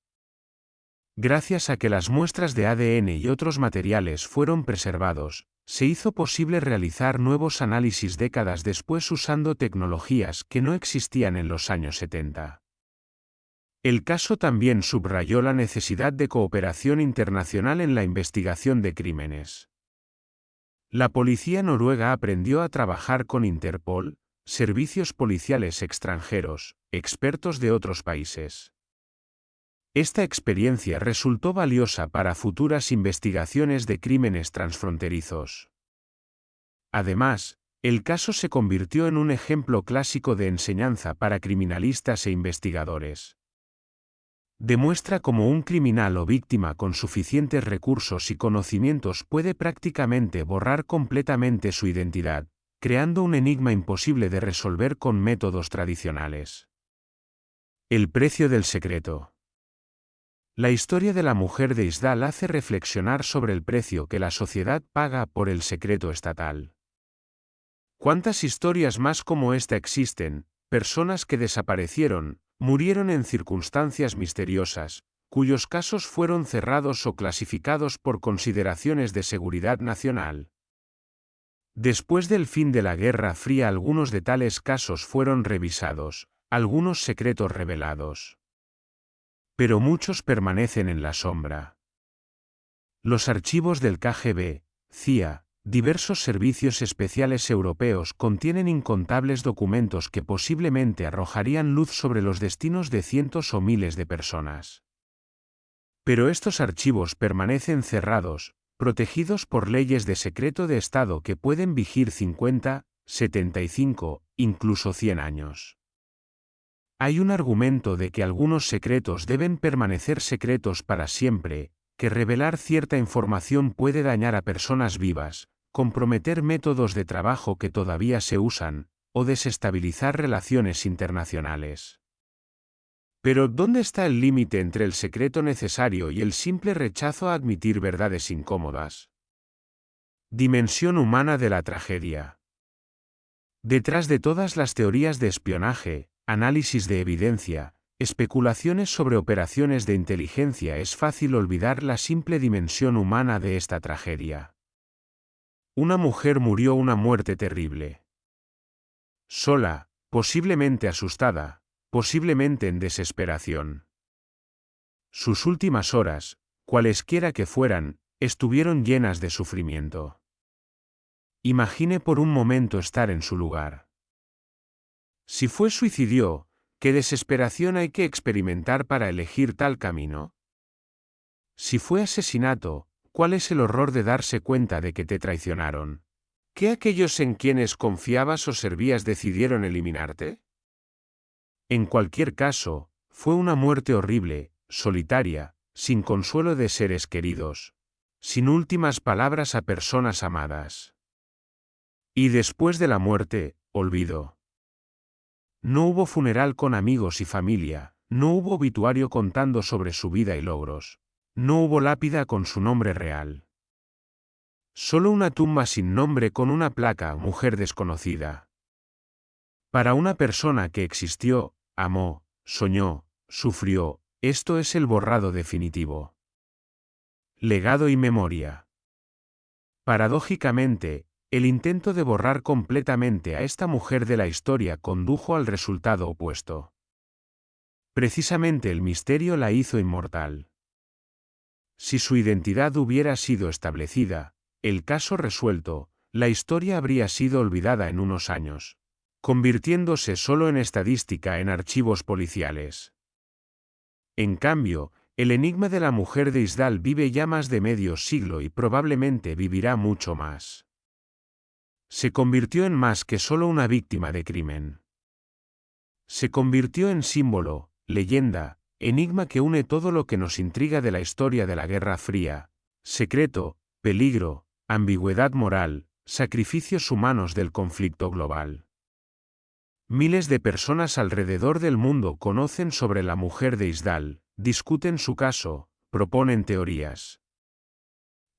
Gracias a que las muestras de ADN y otros materiales fueron preservados, se hizo posible realizar nuevos análisis décadas después usando tecnologías que no existían en los años 70. El caso también subrayó la necesidad de cooperación internacional en la investigación de crímenes. La policía noruega aprendió a trabajar con Interpol, servicios policiales extranjeros, expertos de otros países. Esta experiencia resultó valiosa para futuras investigaciones de crímenes transfronterizos. Además, el caso se convirtió en un ejemplo clásico de enseñanza para criminalistas e investigadores. Demuestra cómo un criminal o víctima con suficientes recursos y conocimientos puede prácticamente borrar completamente su identidad, creando un enigma imposible de resolver con métodos tradicionales. El precio del secreto. La historia de la mujer de Isdal hace reflexionar sobre el precio que la sociedad paga por el secreto estatal. ¿Cuántas historias más como esta existen? Personas que desaparecieron, murieron en circunstancias misteriosas, cuyos casos fueron cerrados o clasificados por consideraciones de seguridad nacional. Después del fin de la Guerra Fría, algunos de tales casos fueron revisados, algunos secretos revelados. Pero muchos permanecen en la sombra. Los archivos del KGB, CIA, diversos servicios especiales europeos contienen incontables documentos que posiblemente arrojarían luz sobre los destinos de cientos o miles de personas. Pero estos archivos permanecen cerrados, protegidos por leyes de secreto de Estado que pueden vigir 50, 75, incluso 100 años. Hay un argumento de que algunos secretos deben permanecer secretos para siempre, que revelar cierta información puede dañar a personas vivas, comprometer métodos de trabajo que todavía se usan, o desestabilizar relaciones internacionales. Pero, ¿dónde está el límite entre el secreto necesario y el simple rechazo a admitir verdades incómodas? Dimensión humana de la tragedia. Detrás de todas las teorías de espionaje, análisis de evidencia, especulaciones sobre operaciones de inteligencia, es fácil olvidar la simple dimensión humana de esta tragedia. Una mujer murió una muerte terrible. Sola, posiblemente asustada, posiblemente en desesperación. Sus últimas horas, cualesquiera que fueran, estuvieron llenas de sufrimiento. Imagine por un momento estar en su lugar. Si fue suicidio, ¿qué desesperación hay que experimentar para elegir tal camino? Si fue asesinato, ¿cuál es el horror de darse cuenta de que te traicionaron? ¿Que aquellos en quienes confiabas o servías decidieron eliminarte? En cualquier caso, fue una muerte horrible, solitaria, sin consuelo de seres queridos, sin últimas palabras a personas amadas. Y después de la muerte, olvido. No hubo funeral con amigos y familia, no hubo obituario contando sobre su vida y logros, no hubo lápida con su nombre real. Solo una tumba sin nombre con una placa, mujer desconocida. Para una persona que existió, amó, soñó, sufrió, esto es el borrado definitivo. Legado y memoria. Paradójicamente, el intento de borrar completamente a esta mujer de la historia condujo al resultado opuesto. Precisamente el misterio la hizo inmortal. Si su identidad hubiera sido establecida, el caso resuelto, la historia habría sido olvidada en unos años, convirtiéndose solo en estadística en archivos policiales. En cambio, el enigma de la mujer de Isdal vive ya más de medio siglo y probablemente vivirá mucho más. Se convirtió en más que solo una víctima de crimen. Se convirtió en símbolo, leyenda, enigma que une todo lo que nos intriga de la historia de la Guerra Fría: secreto, peligro, ambigüedad moral, sacrificios humanos del conflicto global. Miles de personas alrededor del mundo conocen sobre la mujer de Isdal, discuten su caso, proponen teorías.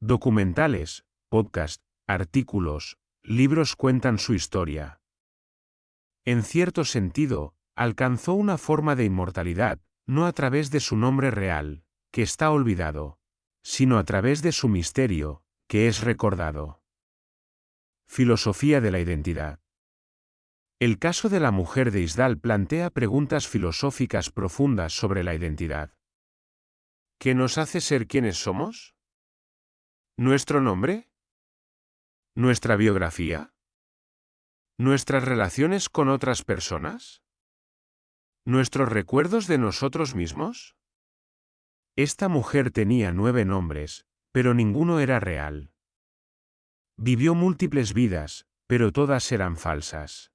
Documentales, podcasts, artículos, libros cuentan su historia. En cierto sentido, alcanzó una forma de inmortalidad, no a través de su nombre real, que está olvidado, sino a través de su misterio, que es recordado. Filosofía de la identidad. El caso de la mujer de Isdal plantea preguntas filosóficas profundas sobre la identidad. ¿Qué nos hace ser quienes somos? ¿Nuestro nombre? ¿Nuestra biografía? ¿Nuestras relaciones con otras personas? ¿Nuestros recuerdos de nosotros mismos? Esta mujer tenía 9 nombres, pero ninguno era real. Vivió múltiples vidas, pero todas eran falsas.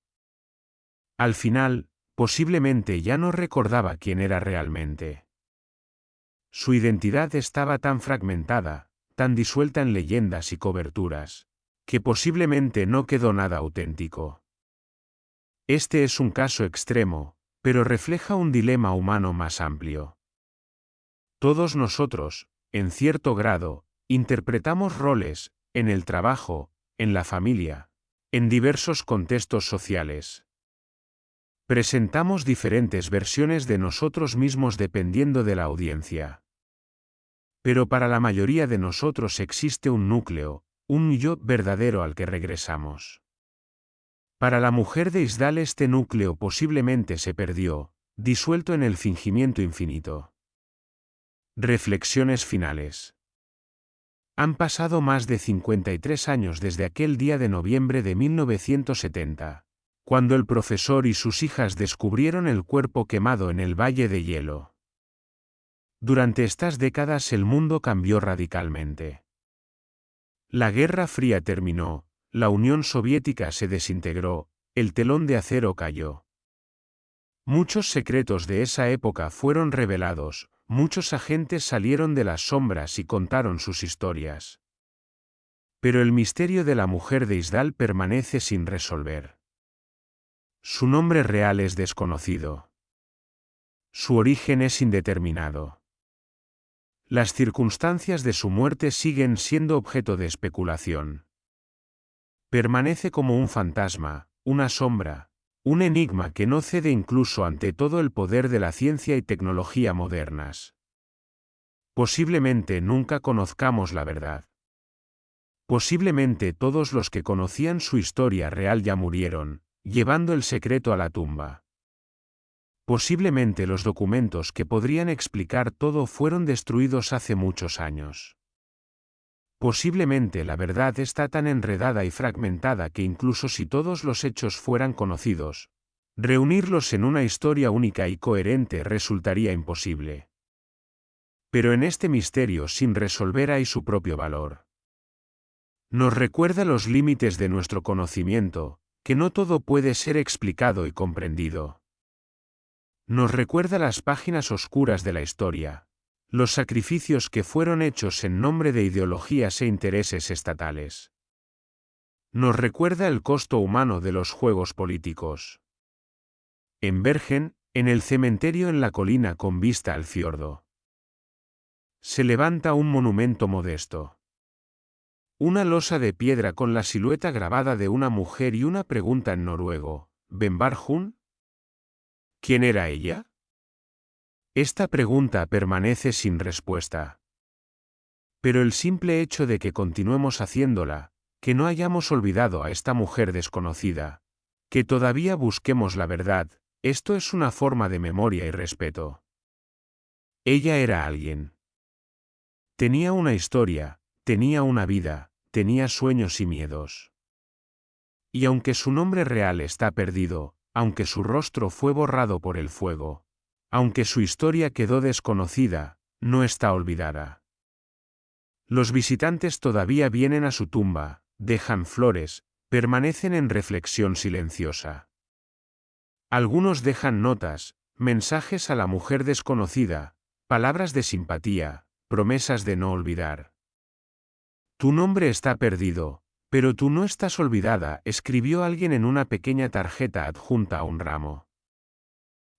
Al final, posiblemente ya no recordaba quién era realmente. Su identidad estaba tan fragmentada, tan disuelta en leyendas y coberturas, que posiblemente no quedó nada auténtico. Este es un caso extremo, pero refleja un dilema humano más amplio. Todos nosotros, en cierto grado, interpretamos roles, en el trabajo, en la familia, en diversos contextos sociales. Presentamos diferentes versiones de nosotros mismos dependiendo de la audiencia. Pero para la mayoría de nosotros existe un núcleo, un yo verdadero al que regresamos. Para la mujer de Isdal este núcleo posiblemente se perdió, disuelto en el fingimiento infinito. Reflexiones finales. Han pasado más de 53 años desde aquel día de noviembre de 1970, cuando el profesor y sus hijas descubrieron el cuerpo quemado en el Valle de Hielo. Durante estas décadas el mundo cambió radicalmente. La Guerra Fría terminó, la Unión Soviética se desintegró, el telón de acero cayó. Muchos secretos de esa época fueron revelados, muchos agentes salieron de las sombras y contaron sus historias. Pero el misterio de la mujer de Isdal permanece sin resolver. Su nombre real es desconocido. Su origen es indeterminado. Las circunstancias de su muerte siguen siendo objeto de especulación. Permanece como un fantasma, una sombra, un enigma que no cede incluso ante todo el poder de la ciencia y tecnología modernas. Posiblemente nunca conozcamos la verdad. Posiblemente todos los que conocían su historia real ya murieron, llevando el secreto a la tumba. Posiblemente los documentos que podrían explicar todo fueron destruidos hace muchos años. Posiblemente la verdad está tan enredada y fragmentada que incluso si todos los hechos fueran conocidos, reunirlos en una historia única y coherente resultaría imposible. Pero en este misterio sin resolver hay su propio valor. Nos recuerda los límites de nuestro conocimiento, que no todo puede ser explicado y comprendido. Nos recuerda las páginas oscuras de la historia, los sacrificios que fueron hechos en nombre de ideologías e intereses estatales. Nos recuerda el costo humano de los juegos políticos. En Bergen, en el cementerio en la colina con vista al fiordo. Se levanta un monumento modesto. Una losa de piedra con la silueta grabada de una mujer y una pregunta en noruego, ¿Hvem var hun? ¿Quién era ella? Esta pregunta permanece sin respuesta. Pero el simple hecho de que continuemos haciéndola, que no hayamos olvidado a esta mujer desconocida, que todavía busquemos la verdad, esto es una forma de memoria y respeto. Ella era alguien. Tenía una historia, tenía una vida, tenía sueños y miedos. Y aunque su nombre real está perdido, aunque su rostro fue borrado por el fuego, aunque su historia quedó desconocida, no está olvidada. Los visitantes todavía vienen a su tumba, dejan flores, permanecen en reflexión silenciosa. Algunos dejan notas, mensajes a la mujer desconocida, palabras de simpatía, promesas de no olvidar. Tu nombre está perdido, pero tú no estás olvidada, escribió alguien en una pequeña tarjeta adjunta a un ramo.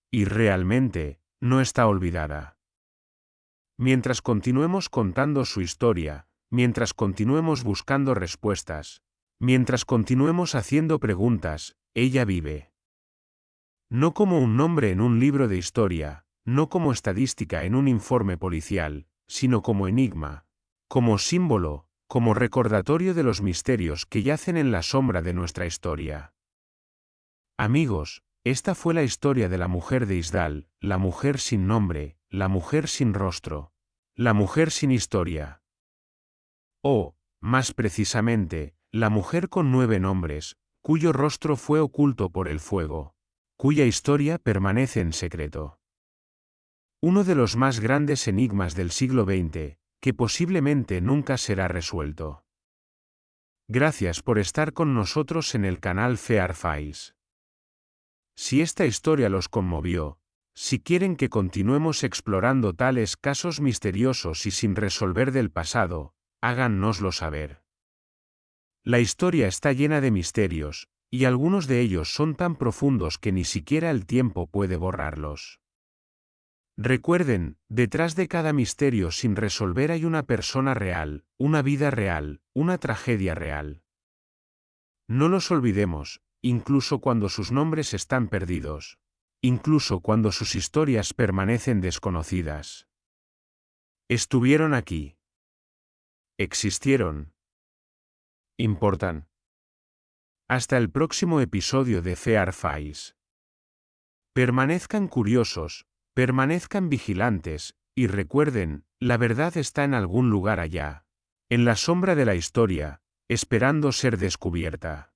Y realmente, no está olvidada. Mientras continuemos contando su historia, mientras continuemos buscando respuestas, mientras continuemos haciendo preguntas, ella vive. No como un nombre en un libro de historia, no como estadística en un informe policial, sino como enigma, como símbolo, como recordatorio de los misterios que yacen en la sombra de nuestra historia. Amigos, esta fue la historia de la mujer de Isdal, la mujer sin nombre, la mujer sin rostro, la mujer sin historia. O, más precisamente, la mujer con 9 nombres, cuyo rostro fue oculto por el fuego, cuya historia permanece en secreto. Uno de los más grandes enigmas del siglo XX, que posiblemente nunca será resuelto. Gracias por estar con nosotros en el canal Fear Files. Si esta historia los conmovió, si quieren que continuemos explorando tales casos misteriosos y sin resolver del pasado, háganoslo saber. La historia está llena de misterios, y algunos de ellos son tan profundos que ni siquiera el tiempo puede borrarlos. Recuerden, detrás de cada misterio sin resolver hay una persona real, una vida real, una tragedia real. No los olvidemos, incluso cuando sus nombres están perdidos, incluso cuando sus historias permanecen desconocidas. Estuvieron aquí. Existieron. Importan. Hasta el próximo episodio de Fear Files. Permanezcan curiosos, permanezcan vigilantes, y recuerden, la verdad está en algún lugar allá, en la sombra de la historia, esperando ser descubierta.